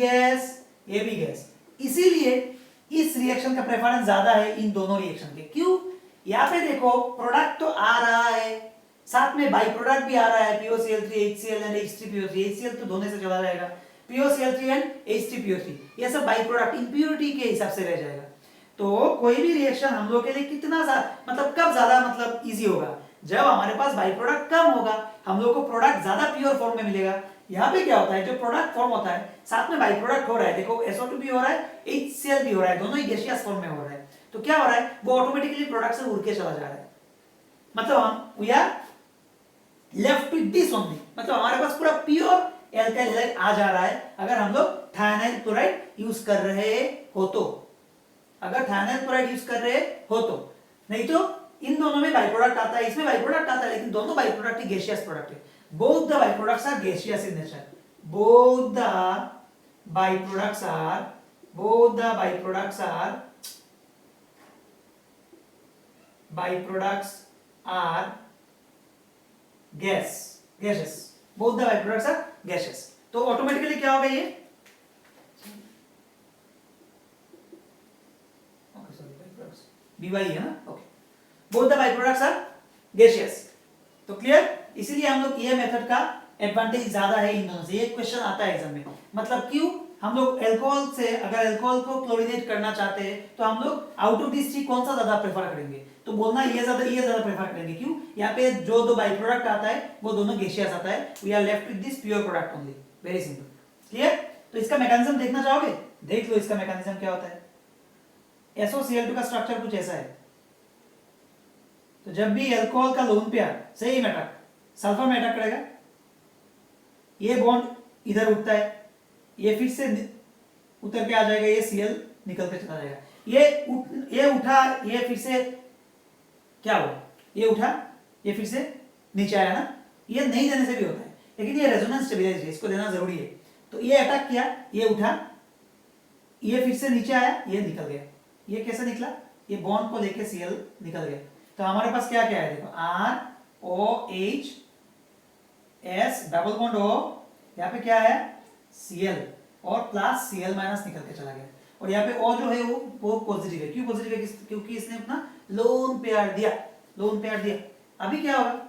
गैस। इसीलिए इस रिएक्शन का प्रेफरेंस ज्यादा है इन दोनों रिएक्शन के। क्यों? यहाँ पे देखो प्रोडक्ट तो आ रहा है, साथ में बाई प्रोडक्ट भी आ रहा है, POCl3, HCl and H3PO3। HCl तो धोने से चला जाएगा, POCl3 एंड H3PO3 ये सब बाई प्रोडक्ट इंप्योरिटी के हिसाब से रह जाएगा। तो कोई भी रिएक्शन हम लोग के लिए कितना मतलब कब ज्यादा मतलब इजी होगा, जब हमारे पास बाई प्रोडक्ट कम होगा, हम लोग को प्रोडक्ट ज्यादा प्योर फॉर्म में मिलेगा। यहाँ पे क्या होता है, जो प्रोडक्ट फॉर्म होता है साथ में बाई प्रोडक्ट हो रहा है, देखो SO2 भी हो रहा है, HCl भी हो रहा है, दोनों ही गैसियस फॉर्म में हो रहा है। तो क्या हो रहा है, वो ऑटोमेटिकली प्रोडक्ट से उड़ के चला जा रहा है। मतलब we are left with this only, मतलब हमारे पास पूरा प्योर एल्काइल हैलाइड आ जा रहा है अगर हम लोग थायोनाइल क्लोराइड यूज कर रहे हो तो, नहीं तो इन दोनों में बाई प्रोडक्ट आता है, इसमें बाई प्रोडक्ट आता है, लेकिन दोनों बाई प्रोडक्ट ही गैसियस प्रोडक्ट है। Both the byproducts are gaseous in nature, both the byproducts are gaseous, both the byproducts are gaseous। तो ऑटोमेटिकली क्या होगा ये, BY है ना, okay, both the byproducts are gaseous। तो क्लियर? इसीलिए हम लोग ये मेथड का एडवांटेज ज्यादा है इन दोनों से। ये क्वेश्चन आता है एग्जाम में, मतलब क्यों हम लोग अल्कोहल से अगर अल्कोहल को क्लोरीनेट करना चाहते हैं तो हम लोग आउट ऑफ दिस थ्री कौन सा ज्यादा प्रेफर करेंगे, तो बोलना ये ज्यादा प्रेफर करेंगे। क्यों? यहाँ पे जो दो बाई प्रोडक्ट आता है वो दोनों गैसियस आता है, we are left with this pure product only, very simple. Clear? तो इसका मैकेनिज्म देखना चाहोगे, देख लो इसका मैकेनिज्म क्या होता है। SOCl2 का स्ट्रक्चर कुछ ऐसा है, तो जब भी अल्कोहल का लोन पेयर सही में अटैक सल्फर में अटैक करेगा, ये बॉन्ड इधर उठता है, ये फिर से उतर के आ जाएगा, ये Cl निकल के चला जाएगा, ये उठा, ये फिर से क्या हुआ, ये उठा, ये फिर से नीचे आया ना, ये नहीं देने से भी होता है, लेकिन ये रेजोनेंस स्टेबिलाईज है, इसको देना जरूरी है। तो ये अटैक किया, ये उठा, ये फिर से नीचे आया, ये निकल गया, ये कैसे निकला, ये बॉन्ड को लेके Cl निकल गया। तो हमारे पास क्या क्या है, देखो ROH S double bond O, यहाँ पे क्या है Cl, और प्लस Cl माइनस निकल के चला गया। और यहाँ पे O जो है वो पॉजिटिव है। क्यों पॉजिटिव है? क्योंकि इसने अपना लोन पेयर दिया, लोन पेयर दिया। अभी क्या होगा?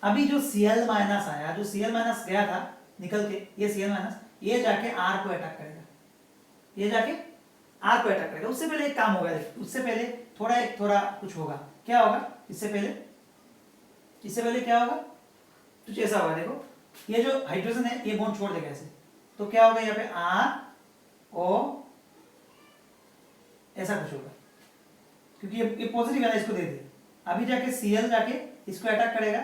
अभी जो Cl माइनस आया, जो Cl माइनस गया था निकल के, ये Cl माइनस ये जाके R को अटैक करेगा, ये जाके R को अटैक करेगा। उससे पहले एक काम होगा, उससे पहले थोड़ा कुछ होगा। क्या होगा? इससे पहले क्या होगा? कुछ ऐसा होगा, देखो ये जो हाइड्रोजन है ये बॉन्ड छोड़ देगा ऐसे, तो क्या होगा यहाँ पे R O ऐसा कुछ होगा, क्योंकि ये पॉजिटिव है ना, इसको दे दे। अभी जाके Cl जाके इसको अटैक करेगा,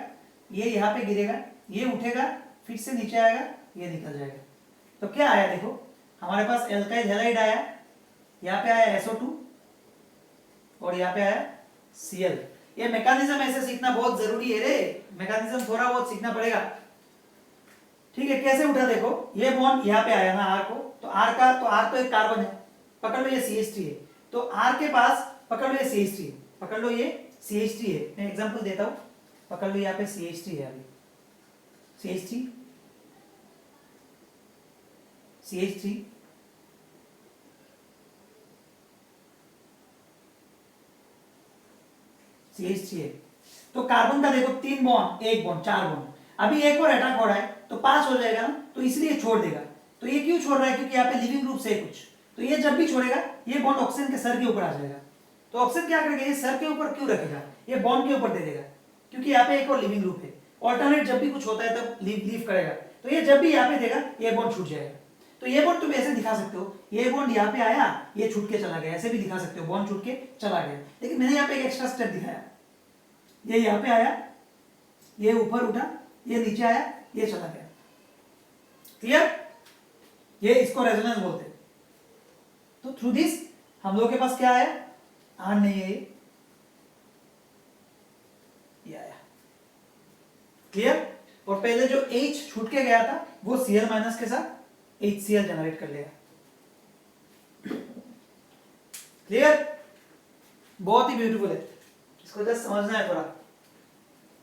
ये यहाँ पे गिरेगा, ये उठेगा, फिर से नीचे आएगा, ये निकल जाएगा। तो क्या आया देखो, हमारे पास एल्काइल हैलाइड आया, यहाँ पे आया SO2 और यहाँ पे आया Cl। ये मैकेनिज्म ऐसे सीखना बहुत जरूरी है रे, मैकेनिज्म थोड़ा बहुत सीखना पड़ेगा। ठीक है, कैसे उठा देखो, ये बॉन्ड यहाँ पे आया ना R को, तो R तो एक कार्बन है, पकड़ लो ये CH3 है, तो R के पास पकड़ लो ये CH3 है, पकड़ लो ये CH3 है। मैं एग्जांपल देता हूँ, पकड़ लो यहाँ पे CH3 है, अभी CH3 है। तो कार्बन का देखो 3 बॉन्ड, 1 बॉन्ड, 4 बॉन्ड। अभी एक और अटैक हो रहा है तो 5 हो जाएगा ना, तो इसलिए छोड़ देगा। तो ये क्यों छोड़ रहा है? क्योंकि यहाँ पे लिविंग ग्रुप से कुछ, तो ये जब भी छोड़ेगा ये बॉन्ड ऑक्सीजन के सर के ऊपर आ जाएगा। तो ऑक्सीजन क्या करेगा? ये सर के ऊपर क्यों रखेगा? ये बॉन्ड के ऊपर दे देगा, क्योंकि यहाँ पे एक और लिविंग ग्रुप है। ऑल्टरनेट जब भी कुछ होता है तब लीव करेगा, तो ये जब भी यहाँ पे देगा ये बॉन्ड छूट जाएगा। तो ये बॉन्ड तुम ऐसे दिखा सकते हो, ये बॉन्ड यहाँ पे आया, ये छूट के चला गया, ऐसे भी दिखा सकते हो, बॉन्ड छूट के चला गया। लेकिन मैंने यहाँ पे एक एक्स्ट्रा स्टेप दिखाया, ये यहाँ पे आया, ये ऊपर उठा, ये नीचे आया, ये चला गया। क्लियर? ये इसको रेजोनेंस बोलते हैं। तो थ्रू दिस हम लोग के पास क्या आया? R नहीं है, ये आया। क्लियर? और पहले जो H छूट के गया था वो Cl माइनस के साथ HCl जनरेट कर लेगा। क्लियर? बहुत ही ब्यूटीफुल है, इसको जस्ट समझना है थोड़ा।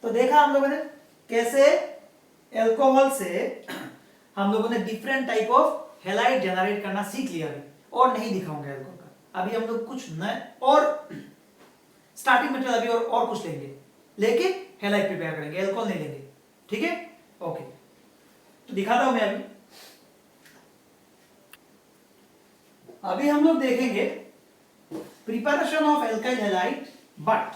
तो देखा हम लोगों ने कैसे एल्कोहल से हम लोगों ने different type of halide generate करना सीख लिया। अभी और नहीं दिखाऊंगा एल्कोहल का, अभी हम लोग कुछ नए और स्टार्टिंग मटेरियल अभी और कुछ लेंगे, लेकिन हैलाइड प्रिपेयर करेंगे, एल्कोहल नहीं लेंगे। ठीक है? ओके, तो दिखाता हूं मैं अभी हम लोग देखेंगे preparation of alkyl halide, but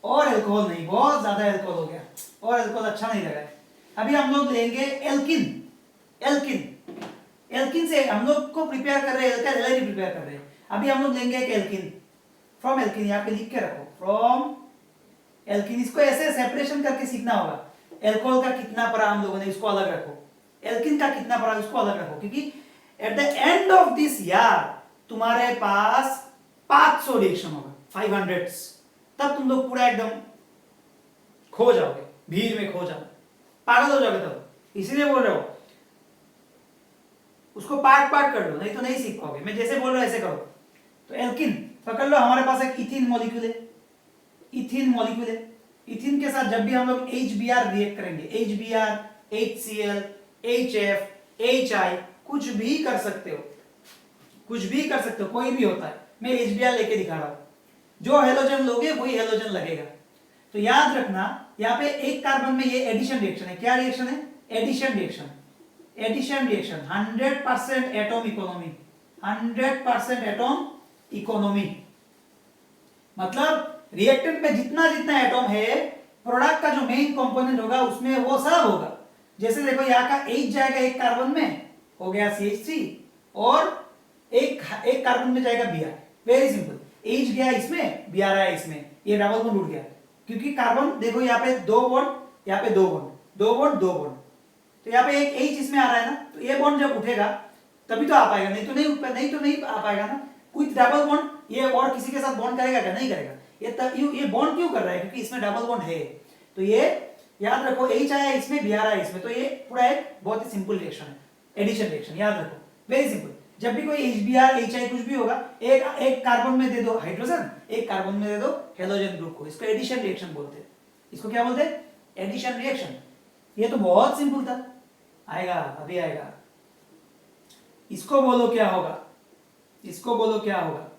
और एल्कोहल नहीं, बहुत ज्यादा एल्कोहल हो गया और एल्कोहल अच्छा नहीं लगा है। अभी हम लोग लेंगे एल्किन। एल्किन से हम लोग को प्रिपेयर कर रहे हैं, एल्काइल हैलाइड प्रिपेयर कर रहे हैं। अभी हम लोग लेंगे एक एल्किन, फ्रॉम एल्किन, यहाँ पे लिख के रखो, फ्रॉम एल्किन। इसको ऐसे सेपरेशन करके सीखना होगा। एल्कोहल का कितना परा हम लोगों ने, इसको अलग रखो, एल्किन का कितना परा उसको अलग रखो, क्योंकि at the end of this year तुम्हारे पास 500 रिएक्शन होगा, 500, तब तुम लोग पूरा एकदम खो जाओगे, भीड़ में खो जाओगे, पागल हो जाओगे तब। इसीलिए बोल रहे हो उसको पार्ट कर लो, नहीं तो नहीं सीख पाओगे। मैं जैसे बोल रहा हूं ऐसे करो। तो एल्किन पकड़ लो, हमारे पास एक इथीन मॉलिक्यूल है, इथीन के साथ जब भी हम लोग HBr रिएक्ट करेंगे, HBr, HCl, HF, HI, कुछ भी कर सकते हो, कोई भी होता है। मैं HBr लेके दिखा रहा हूं, जो हेलोजन लोगे वही हेलोजन लगेगा। तो याद रखना, यहाँ पे एक कार्बन में ये एडिशन रिएक्शन है। क्या रिएक्शन है? Addition reaction. 100% atom economy, 100% atom economy, मतलब रिएक्टेंट में जितना एटॉम है, प्रोडक्ट का जो मेन कंपोनेंट होगा उसमें वो सब होगा। जैसे देखो यहाँ का H जाएगा एक कार्बन में, हो गया CH3, और एक कार्बन में जाएगा Br। वेरी सिंपल, H गया इसमें, Br आया इसमें, ये डबल बॉन्ड उठ गया। क्योंकि कार्बन देखो यहाँ पे 2 बॉन्ड, यहाँ पे 2 बॉन्ड, 2 बॉन्ड, 2 बॉन्ड, तो यहाँ पे एक H इसमें आ रहा है ना, तो ये बॉन्ड जब उठेगा तभी तो आ पाएगा, नहीं तो नहीं आ पाएगा ना। विथ डबल बॉन्ड ये और किसी के साथ बॉन्ड करेगा क्या? नहीं करेगा। ये बॉन्ड क्यों कर रहा है? क्योंकि इसमें डबल बॉन्ड है। तो ये याद रखो, H आया इसमें, Br आया इसमें, तो ये पूरा एक बहुत ही सिंपल रिएक्शन है, एडिशन रिएक्शन। याद रखो, वेरी सिंपल। जब भी कोई HBr, HI कुछ भी होगा, एक कार्बन में दे दो हाइड्रोजन, एक कार्बन में दे दो हेलोजन ग्रुप को, इसको एडिशन रिएक्शन बोलते हैं। इसको क्या बोलते हैं? Addition reaction. ये तो बहुत सिंपल था, आएगा, अभी आएगा। इसको बोलो क्या होगा, इसको बोलो क्या होगा।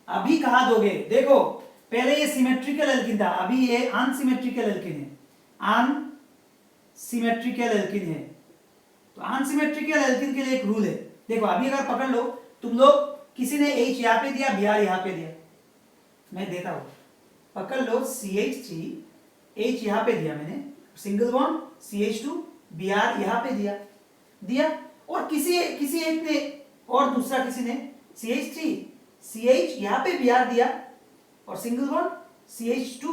अभी कहा दोगे, देखो पहले ये सिमेट्रिकल एल्किन था, अभी ये अनसिमेट्रिकल एल्किन है, अनसिमेट्रिकल एल्किन है। तो अनसिमेट्रिकल एल्किन के लिए एक रूल है, देखो अभी अगर पकड़ लो तुम लोग, किसी ने H यहां पे दिया, Br यहां पे दिया, मैं देता हूं, पकड़ लो CH3, H यहां पे दिया मैंने, सिंगल बॉन्ड CH2, Br यहां पे दिया और किसी एक ने, और दूसरा किसी ने CH3, CH यहां पे Br दिया और सिंगल बॉन्ड CH2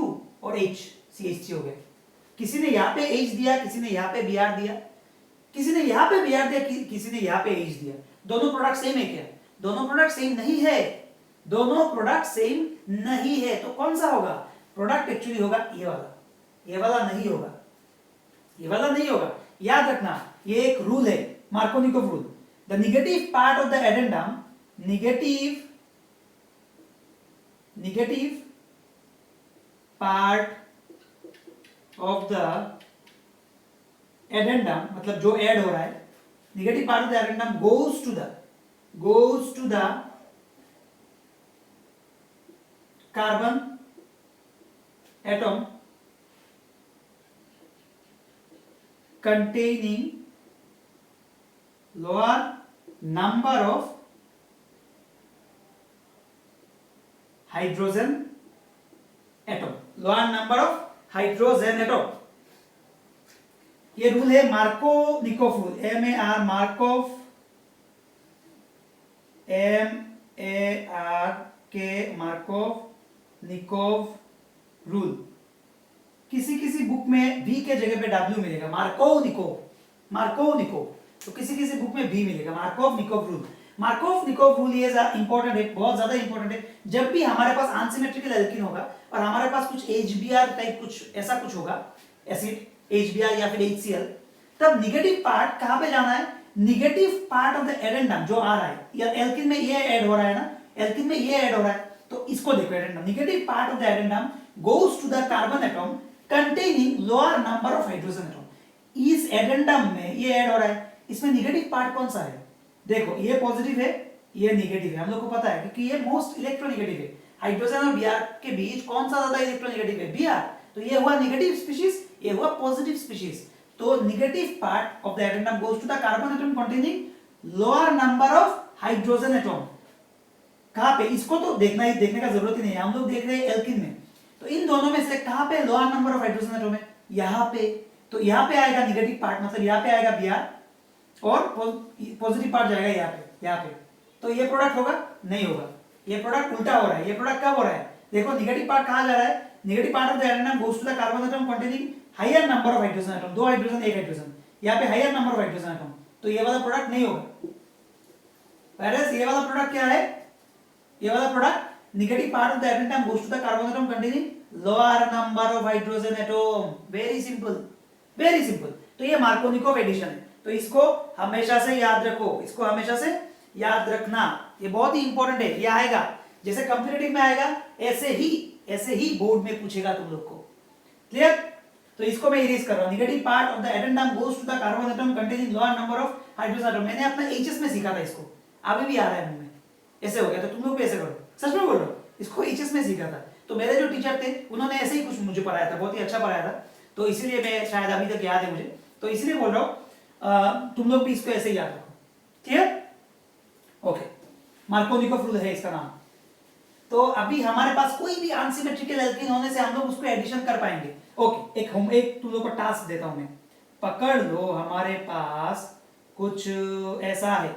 और H CH3 हो गया। किसी ने यहां पे H दिया, किसी ने यहां पे Br दिया, किसी ने यहां पे Br दिया, किसी ने यहां पे H दिया। दोनों प्रोडक्ट सेम है क्या? दोनों प्रोडक्ट सेम नहीं है, दोनों प्रोडक्ट सेम नहीं है। तो कौन सा होगा प्रोडक्ट? एक्चुअली होगा ये वाला, ये वाला नहीं होगा, ये वाला नहीं होगा। याद रखना ये एक रूल है, Markovnikov rule. The negative part of the addendum, negative part of the addendum, मतलब जो ऐड हो रहा है, negative part of the addendum goes to the carbon atom containing lower number of hydrogen atom, lower number of hydrogen atom। ये rule है Markovnikov rule, MAR Markov rule. किसी book में V के जगह पे W मिलेगा, मार्कोनिकोव। तो किसी बुक में V मिलेगा, मार्कोनिकोव रूल। मार्कोनिकोव रूल ये इंपॉर्टेंट है, बहुत ज्यादा इंपॉर्टेंट है। जब भी हमारे पास अनसिमेट्रिकल एल्कीन होगा और हमारे पास कुछ HBr टाइप कुछ ऐसा कुछ होगा, एसिड HBr या फिर HCl, तब निगेटिव पार्ट कहां पे जाना है? Negative part of the addendum जो आ रहा है, या एल्कीन में ये ऐड हो रहा है ना, एल्कीन में ये ऐड हो रहा है, तो इसको देखो addendum, negative part of the addendum goes to the carbon atom containing lower number of hydrogen atom। इस एडेंडम में ये ऐड हो रहा है, इसमें निगेटिव पार्ट कौन सा है? देखो ये पॉजिटिव है, ये नेगेटिव है, हम लोग को पता है क्योंकि ये मोस्ट इलेक्ट्रोनेगेटिव है। हाइड्रोजन और Br के बीच कौन सा ज्यादा इलेक्ट्रोनेगेटिव है? Br। तो ये हुआ नेगेटिव स्पीशीज, ये हुआ पॉजिटिव स्पीशीज। तो negative part of the addendum goes to the carbon atom containing lower number of hydrogen atom. कहां पे? इसको तो देखने का जरूरत ही नहीं है, हम लोग देख रहे हैं एल्कीन में। तो इन दोनों में से कहां पे lower number of hydrogen atom है? यहां पे। तो यहां पे आएगा नेगेटिव पार्ट, मतलब यहां पे आएगा Br और पॉजिटिव पार्ट जाएगा यहां पे। तो ये प्रोडक्ट होगा? नहीं होगा, ये प्रोडक्ट उल्टा हो रहा है। ये प्रोडक्ट कब हो रहा है? देखो नेगेटिव पार्ट कहां जा रहा है? Negative part of the addendum goes to the carbon atom containing higher number of hydrogen atom, 2 hydrogen 1 hydrogen, यहां पे higher number of hydrogen atom. तो ये वाला प्रोडक्ट नहीं होगा। whereas ये वाला प्रोडक्ट क्या है? ये वाला product negative part of the addendum goes to the carbon atom containing lower number of hydrogen atom। very simple, very simple। तो ये मार्कोनिकोव एडिशन है, तो इसको हमेशा से याद रखो, इसको हमेशा से याद रखना, ये बहुत ही इंपॉर्टेंट है। ये आएगा जैसे कॉम्पिटिटिव में आएगा, ऐसे ही बोर्ड में पूछेगा तुम लोग को। क्लियर? तो इसको मैं इरेज कर रहा हूं। Negative part of the addendum goes to the carbon atom containing lower number of hydrogen atom. मैंने अपना HS में सीखा था, इसको अभी भी आ रहा है मुंह में, ऐसे हो गया। तो तुम लोग भी ऐसे करो, सच में बोल रहा हूं, इसको HS में सीखा था। तो मेरे जो टीचर थे उन्होंने ऐसे ही कुछ मुझे पढ़ाया था, बहुत ही अच्छा पढ़ाया था, तो इसीलिए मैं शायद अभी तक याद है मुझे, तो इसीलिए बोल रहा हूं तुम लोग भी इसको ऐसे ही याद रखो। क्लियर? ओके, मार्कोनिकोव रूल है इसका नाम। तो अभी हमारे पास कोई भी अनसिमेट्रिकल एल्कीन होने से हम लोग उसको एडिशन कर पाएंगे। ओके, एक तुम लोग को टास्क देता हूं मैं, पकड़ लो हमारे पास कुछ ऐसा है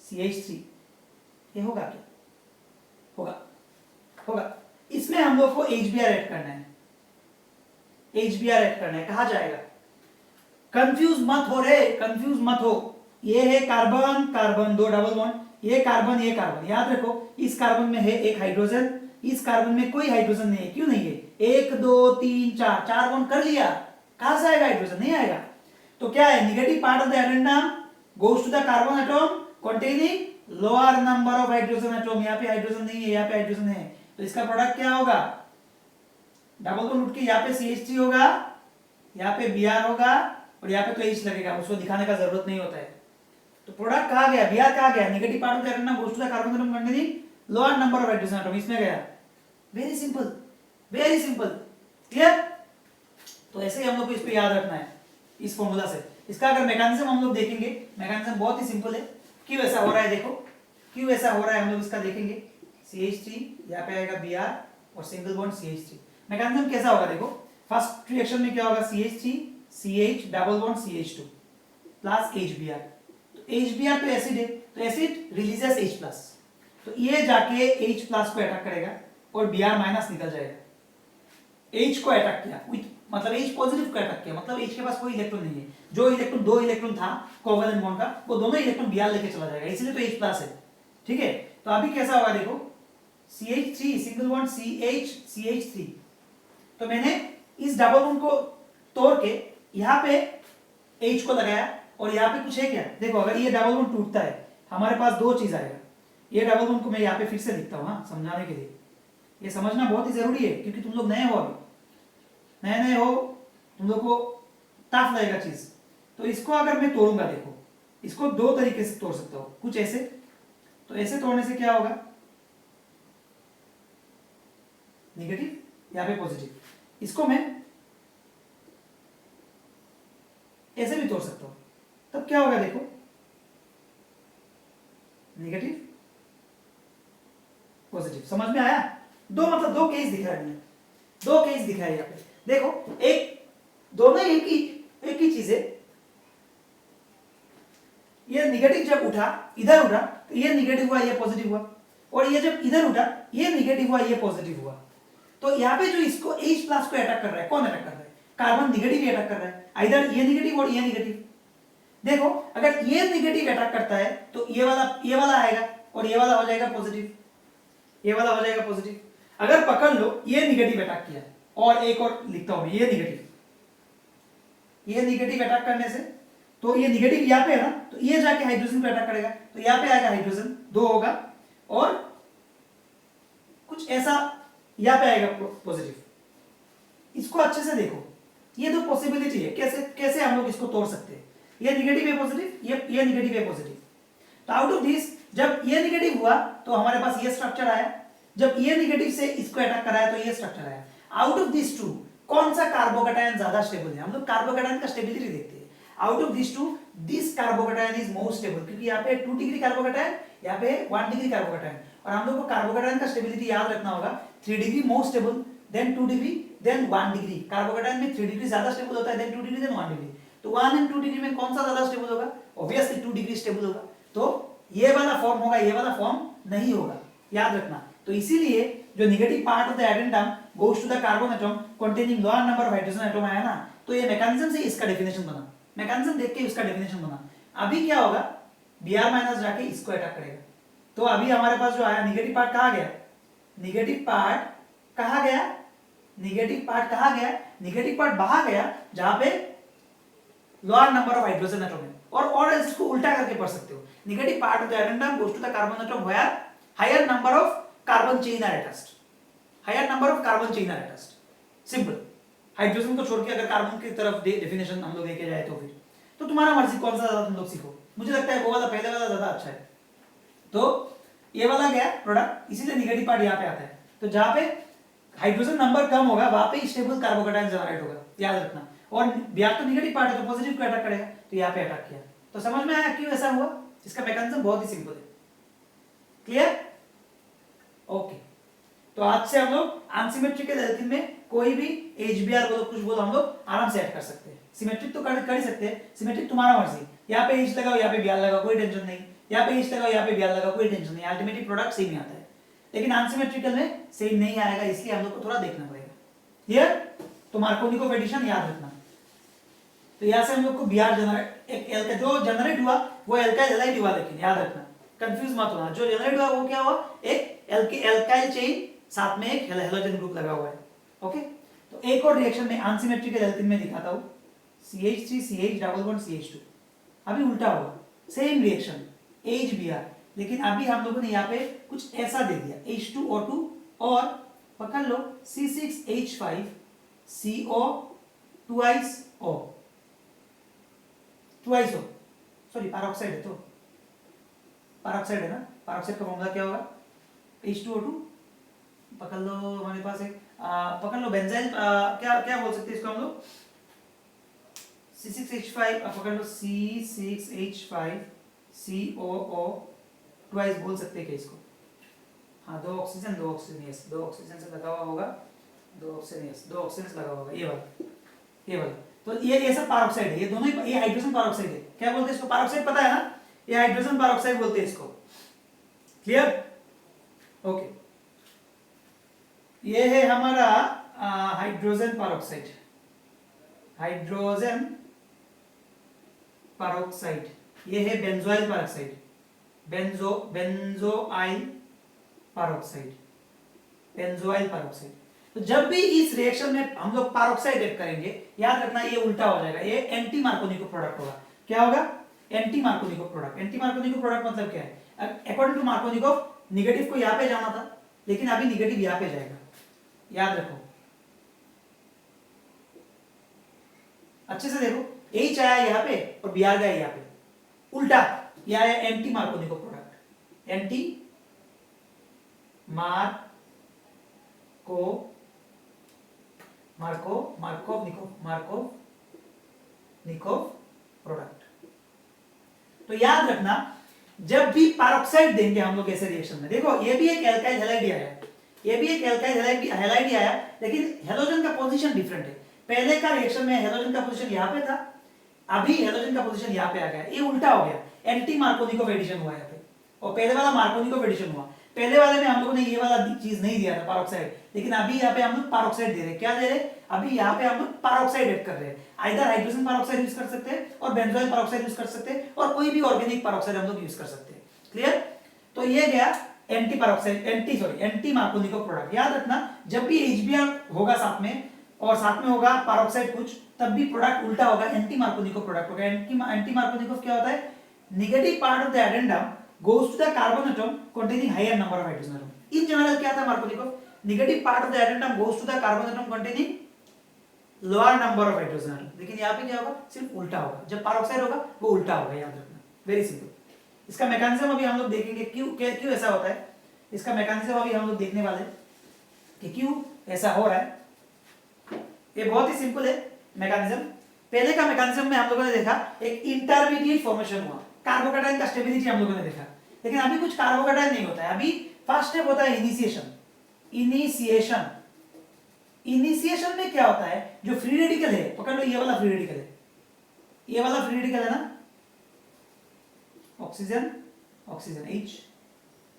CH3, ये होगा क्या? होगा। इसमें हम लोग को HBr ऐड करना है, कहा जाएगा? कंफ्यूज मत हो, ये है कार्बन 2 डबल बॉन्ड, ये कार्बन, याद रखो इस कार्बन में है एक हाइड्रोजन, इस कार्बन में कोई हाइड्रोजन नहीं है। क्यों नहीं है? 1 2 3 4 बॉन्ड कर लिया, कहां से आएगा हाइड्रोजन? नहीं आएगा। तो क्या है? Negative part of the addendum goes to the carbon atom containing lower number of hydrogen atom. यहाँ पे हाइड्रोजन नहीं है, यहाँ पे हाइड्रोजन है, तो इसका प्रोडक्ट क्या होगा? डबल बॉन्ड उठ के यहाँ पे CH3 होगा, यहाँ पे Br होगा, और यहाँ पे तो H लगेगा, उसको दिखाने का जरूरत नहीं होता है। तो प्रोडक्ट कहा गया, Br कहा गया, negative part of the atom goes to the carbon atom containing lower number of hydrogen atom, इसमें गया। Very simple, very simple, clear. तो ऐसे ही हम लोग को इस पे याद रखना है इस फॉर्मूला से। इसका अगर मैकेनिज्म हम लोग देखेंगे, मैकेनिज्म बहुत ही सिंपल है। क्यों ऐसा हो रहा है देखो, क्यों ऐसा हो रहा है हम लोग इसका देखेंगे। CH3 यहाँ पे आएगा Br और सिंगल बॉन्ड CH3। मैकेनिज्म कैसा होगा देखो, फर्स्ट रिएक्शन में क्या होगा, CH3 CH double bond CH2 plus HBr। तो HBr तो एसिड है, तो एसिड रिलीजेस H+, तो ये जाके H+ को अटैक करेगा और Br- निकल जाएगा। H को अटैक किया, मतलब H पॉजिटिव को अटैक किया, मतलब H के पास कोई इलेक्ट्रॉन नहीं है। जो इलेक्ट्रॉन, दो इलेक्ट्रॉन था कोवेलेंट बॉन्ड का, वो दोनों इलेक्ट्रॉन Br लेके चला जाएगा, इसलिए तो H+ है, ठीक है। तो अभी कैसा होगा देखो, CH3 सिंगल बॉन्ड CH3, तो मैंने इस डबल बॉन्ड को तोड़ के यहाँ पे H को लगाया और यहाँ पे कुछ है क्या, देखो अगर ये डबल बॉन्ड टूटता है हमारे पास दो चीज आएगा। ये डबल बॉन्ड को मैं यहाँ पे फिर से लिखता हूँ हाँ, समझाने के लिए। ये समझना बहुत ही जरूरी है क्योंकि तुम लोग नए हो, अभी नए नए हो, तुम लोग को टफ लगेगा चीज। तो इसको अगर मैं तोड़ूंगा, देखो इसको दो तरीके से तोड़ सकता हूँ, कुछ ऐसे, तो ऐसे तोड़ने से क्या होगा, नेगेटिव, यहाँ पे पॉजिटिव। इसको मैं ऐसे भी तोड़ सकता हूं, तब क्या होगा देखो, नेगेटिव पॉजिटिव। समझ में आया? दो मतलब दो केस दिखा है, दो केस दिखा है यहाँ पे। देखो एक, दोनों एक ही चीज है। ये नेगेटिव जब उठा, इधर उठा, तो ये नेगेटिव हुआ, ये पॉजिटिव हुआ, और ये जब इधर उठा, ये नेगेटिव हुआ, ये पॉजिटिव हुआ। तो यहाँ पे जो इसको H+ को अटैक कर रहा है, कौन अटैक कर रहा है, कार्बन नेगेटिव अटैक कर रहा है, इधर ये नेगेटिव और ये नेगेटिव। देखो अगर ये नेगेटिव अटैक करता है तो ये वाला आएगा और ये वाला हो जाएगा पॉजिटिव, ये वाला हो जाएगा पॉजिटिव। अगर पकड़ लो ये नेगेटिव अटैक किया, और एक और लिखता हूं ये नेगेटिव अटैक करने से, तो ये नेगेटिव यहाँ पे है ना, तो ये जाके हाइड्रोजन पे अटैक करेगा, तो यहाँ पे आएगा हाइड्रोजन, दो होगा, और कुछ ऐसा यहाँ पे आएगा पॉजिटिव। इसको अच्छे से देखो, ये दो पॉसिबिलिटी है, कैसे कैसे हम लोग इसको तोड़ सकते हैं। ये नेगेटिव है पॉजिटिव, ये नेगेटिव है पॉजिटिव। तो आउट ऑफ दिस जब ये नेगेटिव हुआ तो हमारे पास ये स्ट्रक्चर आया, जब ये नेगेटिव से इसको अटैक कराया तो ये स्ट्रक्चर आया। आउट ऑफ दिस टू कौन सा कार्बोकैटायन ज्यादा स्टेबल है, हम लोग कार्बोकैटायन का स्टेबिलिटी देखते हैं। Out of this two this carbocation is most stable, क्योंकि यहाँ पे 2 डिग्री कार्बोकैटायन, यहाँ पे 1 डिग्री कार्बोकैटायन, और हम लोग को कार्बोकैटायन का स्टेबिलिटी याद रखना होगा, 3 degree most stable, then 2 degree, then 1 degree. Carbocation में 3 डिग्री ज्यादा स्टेबल होता है, देन 2 डिग्री, देन 1 डिग्री। तो 1 एंड 2 डिग्री में कौन सा ज्यादा स्टेबल होगा, ऑब्वियसली 2 डिग्री स्टेबल होगा। तो ये वाला फॉर्म होगा, ये वाला फॉर्म नहीं होगा, याद रखना। तो इसीलिए जो negative part of the addendum goes to the carbon atom containing lower number of hydrogen atom आया ना, तो ये मैकेनिज्म से इसका डेफिनेशन बना, मैकेनिज्म देख के इसका डेफिनेशन बना। अभी क्या होगा, Br- जाके इसको अटैक करेगा। तो अभी हमारे पास जो आया नेगेटिव पार्ट कहाँ गया, नेगेटिव पार्ट कहाँ गया, नेगेटिव पार्ट कहाँ गया, नेगेटिव पार्ट बाहर गया जहां पे lower number of hydrogen atom है। और इसको उल्टा करके पढ़ सकते हो, negative part of the addendum goes to the carbon atom where higher number of carbon chain are attached, higher number of carbon chain are attached. Simple, hydrogen को छोड़ के अगर कार्बन की तरफ डेफिनेशन हम लोग लेके जाए तो फिर तो तुम्हारा मर्जी कौन सा ज्यादा तुम लोग सीखो। मुझे लगता है वो वाला, पहले वाला ज्यादा अच्छा है। तो ये वाला गया प्रोडक्ट, इसीलिए नेगेटिव पार्ट यहाँ पे आता है। तो जहां पे हाइड्रोजन नंबर कम होगा वहां पे स्टेबल कार्बोकैटायन जनरेट होगा, याद रखना। और Br तो नेगेटिव पार्ट है तो पॉजिटिव को अटैक करेगा, तो यहाँ पे अटैक किया। तो समझ में आया क्यों ऐसा हुआ, इसका मैकेनिज्म बहुत ही सिंपल है। क्लियर? ओके। तो आज से हम लोग अनसिमेट्रिकल एल्कीन में कोई भी HBr बोलो कुछ बोलो हम लोग आराम से ऐड कर सकते हैं। सिमेट्रिक तो कर ही सकते हैं, सिमेट्रिक तुम्हारा मर्जी, यहाँ पे H लगाओ, यहाँ पे Br लगाओ, कोई टेंशन नहीं, यहाँ पे H लगाओ, यहाँ पे Br लगाओ, कोई टेंशन नहीं, अल्टीमेटली प्रोडक्ट सेम ही आता है। लेकिन अनसिमेट्रिकल में सेम नहीं आएगा, इसलिए हम लोग को थोड़ा देखना पड़ेगा। क्लियर? तो मार्कोनिकोव एडिशन याद रखना। तो यहाँ से हम लोग को Br जनरेट, एक एल्काइल जो जनरेट हुआ वो एल्काइल हैलाइड हुआ, लेकिन याद रखना, कंफ्यूज मत होना। जो जनरेट हुआ वो क्या हुआ, एक एल्काइल चेन साथ में एक हैलोजन ग्रुप लगा हुआ है। ओके, तो एक और रिएक्शन में अनसिमेट्रिकल एल्कीन में दिखाता हूं, CH3 CH double bond CH2। अभी उल्टा होगा, सेम रिएक्शन HBr, लेकिन अभी हम लोगों ने यहाँ पे कुछ ऐसा दे दिया, H2O2 और पकड़ लो C6H5CO2O। ट्वाइस हो, सॉरी पैरोक्साइड है तो पैरोक्साइड है ना, पैरोक्साइड का फॉर्मूला क्या होगा H2O2, पकड़ लो हमारे पास एक पकड़ लो बेंजाइल, क्या क्या बोल सकते हैं इसको हम लोग C6H5, पकड़ लो C6H5COO ट्वाइस बोल सकते हैं क्या इसको, हाँ दो ऑक्सीजन यस, दो ऑक्सीजन से लगा हुआ होगा, दो ऑक्सीजन यस, दो ऑक्सीजन से लगा हुआ होगा, ये वाला तो ये सब पैरोक्साइड है, ये दोनों ही, ये हाइड्रोजन पैरोक्साइड है, क्या बोलते हैं इसको पैरोक्साइड पता है ना, ये हाइड्रोजन पैरोक्साइड बोलते हैं इसको, क्लियर ओके। ये है हमारा हाइड्रोजन पैरोक्साइड, हाइड्रोजन पैरोक्साइड, ये है benzoyl peroxide, benzoyl peroxide, benzoyl peroxide. तो जब भी इस रिएक्शन में हम लोग पैरोक्साइड ऐड करेंगे, याद रखना ये उल्टा हो जाएगा, ये एंटी मार्कोनिको प्रोडक्ट होगा, क्या होगा anti Markovnikov product. Anti Markovnikov product मतलब क्या है, अकॉर्डिंग टू मार्कोनिको निगेटिव को यहां पे जाना था, लेकिन अभी निगेटिव यहां पे जाएगा, याद रखो अच्छे से देखो, H आया यहाँ पे और Br गया यहाँ पे, उल्टा ये आया anti Markovnikov product, anti Markov product. तो याद रखना जब भी पैरोक्साइड देंगे हम लोग ऐसे रिएक्शन में, देखो ये भी एक एल्काइल हैलाइड आया, ये भी एक एल्काइल हैलाइड आया, लेकिन हेलोजन का पोजीशन डिफरेंट है। पहले का रिएक्शन में हेलोजन का पोजीशन यहाँ पे था, अभी हेलोजन का पोजीशन यहाँ पे आ गया, ये उल्टा हो गया, एंटी मार्कोनिकोव एडिशन हुआ यहाँ पे, और पहले वाला मार्कोनिकोव एडिशन हुआ। पहले वाले में हम लोगों ने ये वाला चीज नहीं दिया था पैरोक्साइड, लेकिन अभी यहाँ पे हम लोग पैरोक्साइड दे रहे हैं, क्या दे रहे हैं अभी यहाँ पे हम लोग पैरोक्साइड ऐड कर रहे हैं, आइदर हाइड्रोजन पैरोक्साइड यूज कर सकते हैं और बेंजोइल पैरोक्साइड यूज कर सकते हैं, और कोई भी ऑर्गेनिक पैरोक्साइड हम लोग यूज कर सकते हैं, क्लियर। तो ये गया anti peroxide, anti Markovnikov product. याद रखना जब भी HBr होगा साथ में और साथ में होगा पैरोक्साइड कुछ, तब भी प्रोडक्ट उल्टा होगा, एंटी मार्कोनिकोव प्रोडक्ट होगा। एंटी मार्कोनिकोव क्या होता है, negative part of the addendum goes to the carbon atom containing higher number of hydrogen atom. In general क्या था Markovnikov, negative part of the addendum goes to the carbon atom containing lower number of hydrogen atom, लेकिन यहाँ पे क्या होगा सिर्फ उल्टा होगा, जब पैरोक्साइड होगा वो उल्टा होगा, याद रखना, वेरी सिंपल। इसका मैकेनिज्म अभी हम लोग देखेंगे क्यों ऐसा होता है, इसका मैकेनिज्म अभी हम लोग देखने वाले कि क्यों ऐसा हो रहा है। ये बहुत ही सिंपल है मैकेनिज्म। पहले का मैकेनिज्म में हम लोगों ने देखा एक इंटरमीडिएट फॉर्मेशन हुआ, कार्बोकैटायन का स्टेबिलिटी हम लोगों ने देखा, लेकिन अभी कुछ कार्बोकैटायन नहीं होता है। अभी फर्स्ट स्टेप होता है इनिशिएशन। इनिशिएशन में क्या होता है, जो फ्री रेडिकल है, पकड़ लो ये वाला फ्री रेडिकल है, ये वाला फ्री रेडिकल है ना, oxygen oxygen H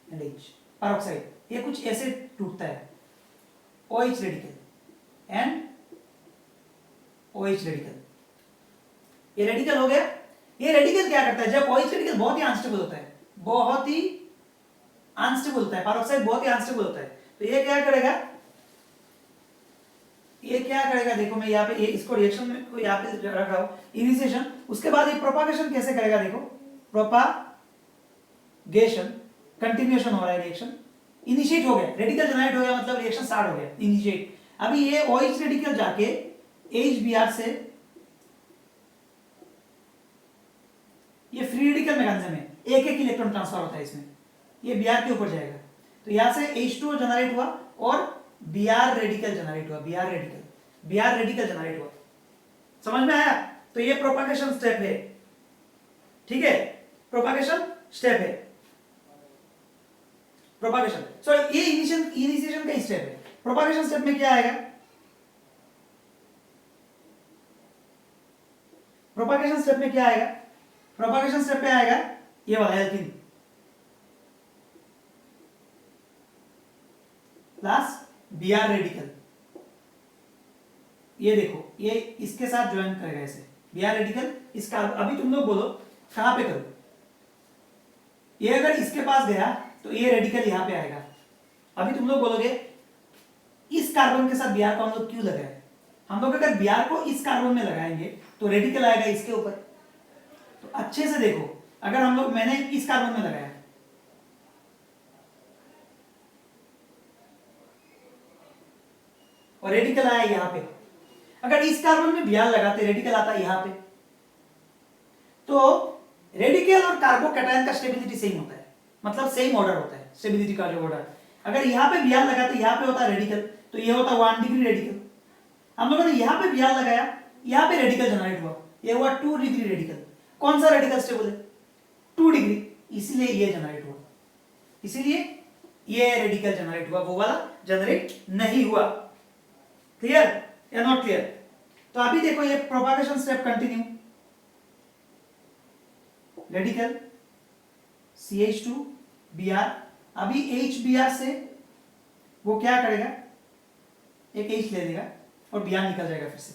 and H, peroxide, ये कुछ ऐसे टूटता है, OH radical and OH radical, ये रेडिकल हो गया। ये रेडिकल क्या करता है, जब OH रेडिकल बहुत ही अनस्टेबल होता है, बहुत ही अनस्टेबल होता है, पैरोक्साइड बहुत ही अनस्टेबल होता है, तो ये क्या करेगा, ये क्या करेगा, देखो मैं यहाँ पे ये इसको रिएक्शन में को यहाँ पे रख रहा हूं, इनिशिएशन, उसके बाद ये प्रोपागेशन कैसे करेगा, देखो प्रोपागेशन, कंटिन्यूएशन हो रहा है रिएक्शन, इनिशिएट हो गया, रेडिकल जनरेट हो गया, मतलब रिएक्शन स्टार्ट हो गया, इनिशिएट। अभी ये OH रेडिकल जाके HBr से, ये फ्री रेडिकल मैकेनिज्म है, एक एक इलेक्ट्रॉन ट्रांसफर होता है इसमें, ये Br के ऊपर जाएगा, तो यहां से H2O जनरेट हुआ और Br रेडिकल जनरेट हुआ, Br रेडिकल जनरेट हुआ, समझ में आया। तो ये प्रोपागेशन स्टेप है, ठीक है, प्रोपागेशन स्टेप है, प्रोपागेशन, सो ये इनिशिएशन का स्टेप है। प्रोपागेशन स्टेप में क्या आएगा, प्रोपागेशन स्टेप में क्या आएगा, प्रोपागेशन स्टेप में आएगा ये वाला एल्कीन प्लस Br रेडिकल, ये देखो ये इसके साथ ज्वाइन करेगा ऐसे, Br रेडिकल इसका, अभी तुम लोग बोलो कहां पे करो, ये अगर इसके पास गया तो ये रेडिकल यहां पे आएगा, अभी तुम लोग बोलोगे इस कार्बन के साथ Br को हम लोग क्यों लगाए, हम लोग अगर Br को इस कार्बन में लगाएंगे तो रेडिकल आएगा इसके ऊपर, तो अच्छे से देखो, अगर हम लोग, मैंने इस कार्बन में लगाया और रेडिकल आया यहां पे, अगर इस कार्बन में Br लगाते रेडिकल आता यहां पे, तो रेडिकल और कार्बोकैटायन का स्टेबिलिटी सेम होता है, मतलब सेम ऑर्डर होता है स्टेबिलिटी का जो ऑर्डर। अगर यहाँ पे Br लगा तो यहाँ पे होता है रेडिकल, तो ये होता है 1 डिग्री रेडिकल। हम लोगों ने यहाँ पे Br लगाया, यहाँ पे रेडिकल जनरेट हुआ, ये हुआ 2 डिग्री रेडिकल। कौन सा रेडिकल स्टेबल है? 2 डिग्री, इसीलिए ये जनरेट हुआ, इसीलिए ये रेडिकल जनरेट हुआ, वो वाला जनरेट नहीं हुआ। क्लियर या नॉट क्लियर? तो अभी देखो ये propagation step continue, radical CH2 Br, अभी HBr से वो क्या करेगा, एक H ले लेगा और Br निकल जाएगा फिर से।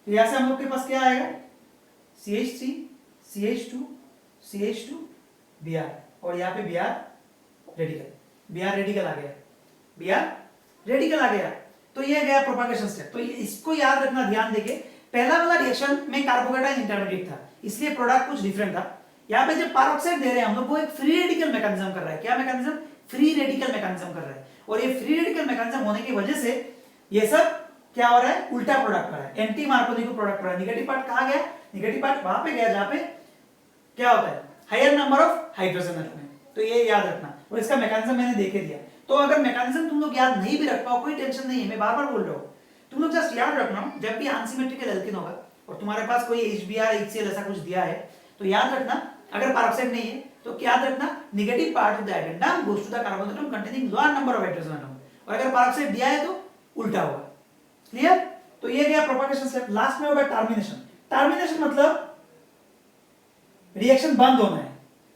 तो यहां से हम लोग के पास क्या आएगा, CH3 CH2 CH2 Br, और यहाँ पे Br रेडिकल, Br रेडिकल आ गया, Br रेडिकल आ गया। तो ये गया प्रोपागेशन स्टेप। तो इसको याद रखना, ध्यान देके, पहला वाला रिएक्शन में कार्बोकैटायन इंटरमीडिएट था, इसलिए प्रोडक्ट कुछ डिफरेंट था। यहाँ पे जब पेरोक्साइड दे रहे हैं हम लोग, वो एक फ्री रेडिकल मैकेनिज्म कर रहा है। क्या मैकेनिज्म? फ्री रेडिकल मैकेनिज्म कर रहा है। और ये फ्री रेडिकल मैकेनिज्म होने की वजह से ये सब क्या हो रहा है, उल्टा प्रोडक्ट कर रहा है, एंटी मार्कोनी प्रोडक्ट कर रहा है। निगेटिव पार्ट कहाँ गया? निगेटिव पार्ट वहां पे गया जहां पे क्या होता है, higher number of hydrogen atom है। तो ये याद रखना, और इसका मैकेनिज्म मैंने देखे दिया। तो अगर मैकेनिज्म तुम लोग याद नहीं भी रख पाओ, कोई टेंशन नहीं है, मैं बार बार बोल रहा हूँ, तुम लोग जस्ट याद रखना, जब भी अनसिमेट्रिकल एल्केन होगा और तुम्हारे पास कोई HBr HCl ऐसा कुछ दिया है, तो याद रखना, अगर पेरोक्साइड नहीं है तो याद रखना, negative part of the addendum goes to the carbon atom containing lower number of hydrogen atom, और अगर पेरोक्साइड दिया है तो उल्टा होगा। क्लियर? तो ये गया प्रोपागेशन स्टेप। लास्ट में होगा टर्मिनेशन। टर्मिनेशन मतलब रिएक्शन बंद होना है।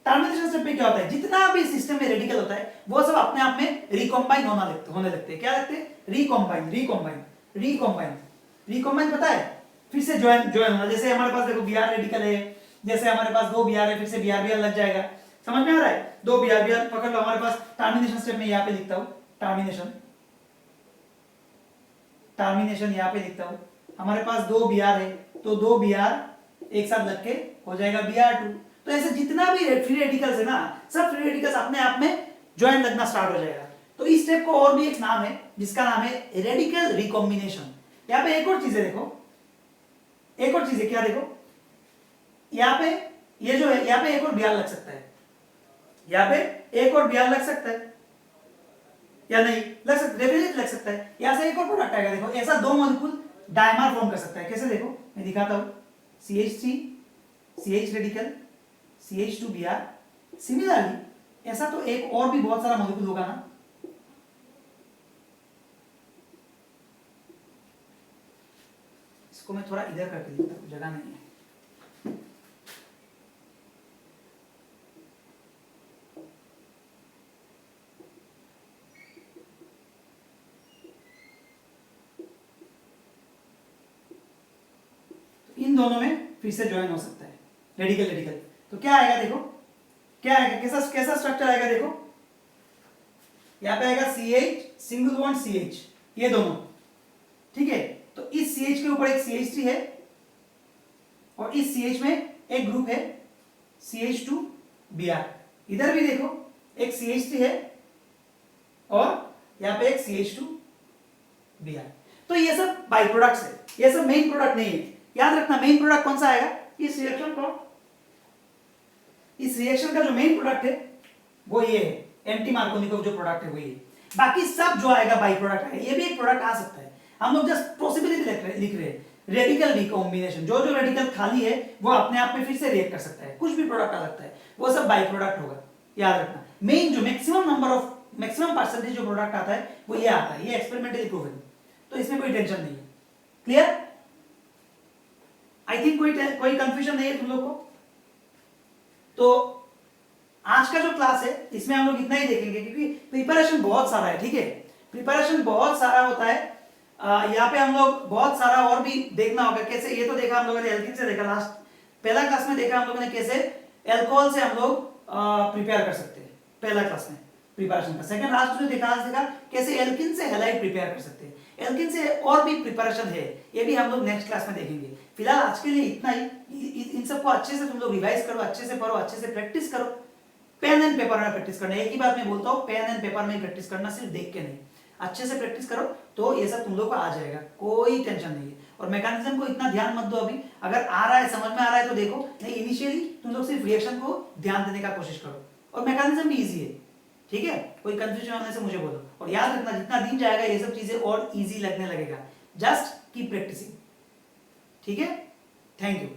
टर्मिनेशन स्टेप में क्या होता है, जितना भी सिस्टम में रेडिकल होता है वो सब अपने आप में रिकॉम्बाइन होने लगते हैं। क्या लगते हैं? रिकॉम्बाइन, रिकॉम्बाइन, रिकॉम्बाइन। रिकॉम्बाइन पता है? फिर से ज्वाइन होना। जैसे हमारे पास देखो Br रेडिकल है, जैसे हमारे पास 2 Br है, फिर से Br लग जाएगा। समझ में आ रहा है? 2 Br पकड़ लो। हमारे पास टर्मिनेशन स्टेप में यहाँ पे लिखता हूँ, टर्मिनेशन, टर्मिनेशन यहाँ पे लिखता हूँ। हमारे पास 2 Br है, तो 2 Br एक साथ लग के हो जाएगा Br2। तो ऐसे जितना भी फ्री रेडिकल्स है ना, सब फ्री रेडिकल्स अपने आप में ज्वाइन लगना स्टार्ट हो जाएगा। तो इस स्टेप को और भी एक नाम है, जिसका नाम है रेडिकल रिकॉम्बिनेशन। यहाँ पे एक और चीज है, देखो, एक और चीज है, क्या देखो, यहाँ पे ये जो है, यहाँ पे एक और Br लग सकता है, यहाँ पे एक और Br लग सकता है या नहीं लग सकता? डेफिनेटली लग सकता है। यहां से एक और प्रोडक्ट आएगा, देखो, ऐसा 2 मॉलिक्यूल डायमर फॉर्म कर सकता है। कैसे? देखो मैं दिखाता हूं, CH3 CH radical CH2 Br। Similarly ऐसा तो एक और भी बहुत सारा मॉलिक्यूल होगा ना। इसको मैं थोड़ा इधर करके लिखता हूं, जगह नहीं है। इन दोनों में फिर से ज्वाइन हो सकता है रेडिकल रेडिकल। तो क्या आएगा, देखो क्या आएगा, कैसा कैसा स्ट्रक्चर आएगा, देखो यहां पे आएगा CH सिंगल बॉन्ड CH, ये दोनों, ठीक है। तो इस CH के ऊपर एक CH3 है और इस CH में एक ग्रुप है CH2 Br। इधर भी देखो एक CH3 है और यहां पे एक CH2 Br। तो ये सब बाई प्रोडक्ट्स है, ये सब मेन प्रोडक्ट नहीं है। याद रखना, मेन प्रोडक्ट कौन सा आएगा, इस रिएक्शन का जो मेन प्रोडक्ट है वो ये है, एंटी मार्कोनिकोव जो प्रोडक्ट है वो ये। बाकी सब जो आएगा बाई प्रोडक्ट आएगा। ये भी एक प्रोडक्ट आ सकता है, हम लोग जस्ट पॉसिबिलिटी लिख रहे हैं। रेडिकल रिकॉम्बिनेशन, जो जो रेडिकल खाली है वो अपने आप में फिर से रिएक्ट कर सकता है, कुछ भी प्रोडक्ट आ सकता है, वो सब बाई प्रोडक्ट होगा। याद रखना, मेन जो मैक्सिमम परसेंटेज जो प्रोडक्ट आता है वो ये आता है, ये एक्सपेरिमेंटली प्रूवन, तो इसमें कोई टेंशन नहीं है। क्लियर? आई थिंक कोई कंफ्यूजन नहीं है तुम लोग को। तो आज का जो क्लास है इसमें हम लोग इतना ही देखेंगे, क्योंकि प्रिपरेशन बहुत सारा है, ठीक है, प्रिपरेशन बहुत सारा होता है। यहाँ पे हम लोग बहुत सारा और भी देखना होगा। कैसे, ये तो देखा हम लोगों ने एल्किन से देखा, लास्ट पहला क्लास में देखा हम लोगों ने कैसे एल्कोहल से हम लोग प्रिपेयर कर सकते हैं, पहला क्लास में प्रिपरेशन का। सेकंड लास्ट में देखा कैसे एल्किन से हैलाइड प्रिपेयर कर सकते हैं। एल्किन से और भी प्रिपरेशन है, ये भी हम लोग नेक्स्ट क्लास में देखेंगे। फिलहाल आज के लिए इतना ही। इन सबको अच्छे से तुम लोग रिवाइज करो, अच्छे से पढ़ो, अच्छे से प्रैक्टिस करो। पेन एंड पेपर में प्रैक्टिस करना, एक ही बात मैं बोलता हूँ, पेन एंड पेपर में प्रैक्टिस करना, सिर्फ देख के नहीं, अच्छे से प्रैक्टिस करो तो ये सब तुम लोग को आ जाएगा, कोई टेंशन नहीं है। और मैकेनिज्म को इतना ध्यान मत दो अभी, अगर आ रहा है समझ में आ रहा है तो देखो, नहीं इनिशियली तुम लोग सिर्फ रिएक्शन को ध्यान देने का कोशिश करो, और मैकेनिज्म भी इजी है, ठीक है। कोई कंफ्यूजन होने से मुझे बोलो, और याद रखना जितना दिन जाएगा ये सब चीजें और इजी लगने लगेगा, जस्ट कीप प्रैक्टिसिंग, ठीक है। Thank you.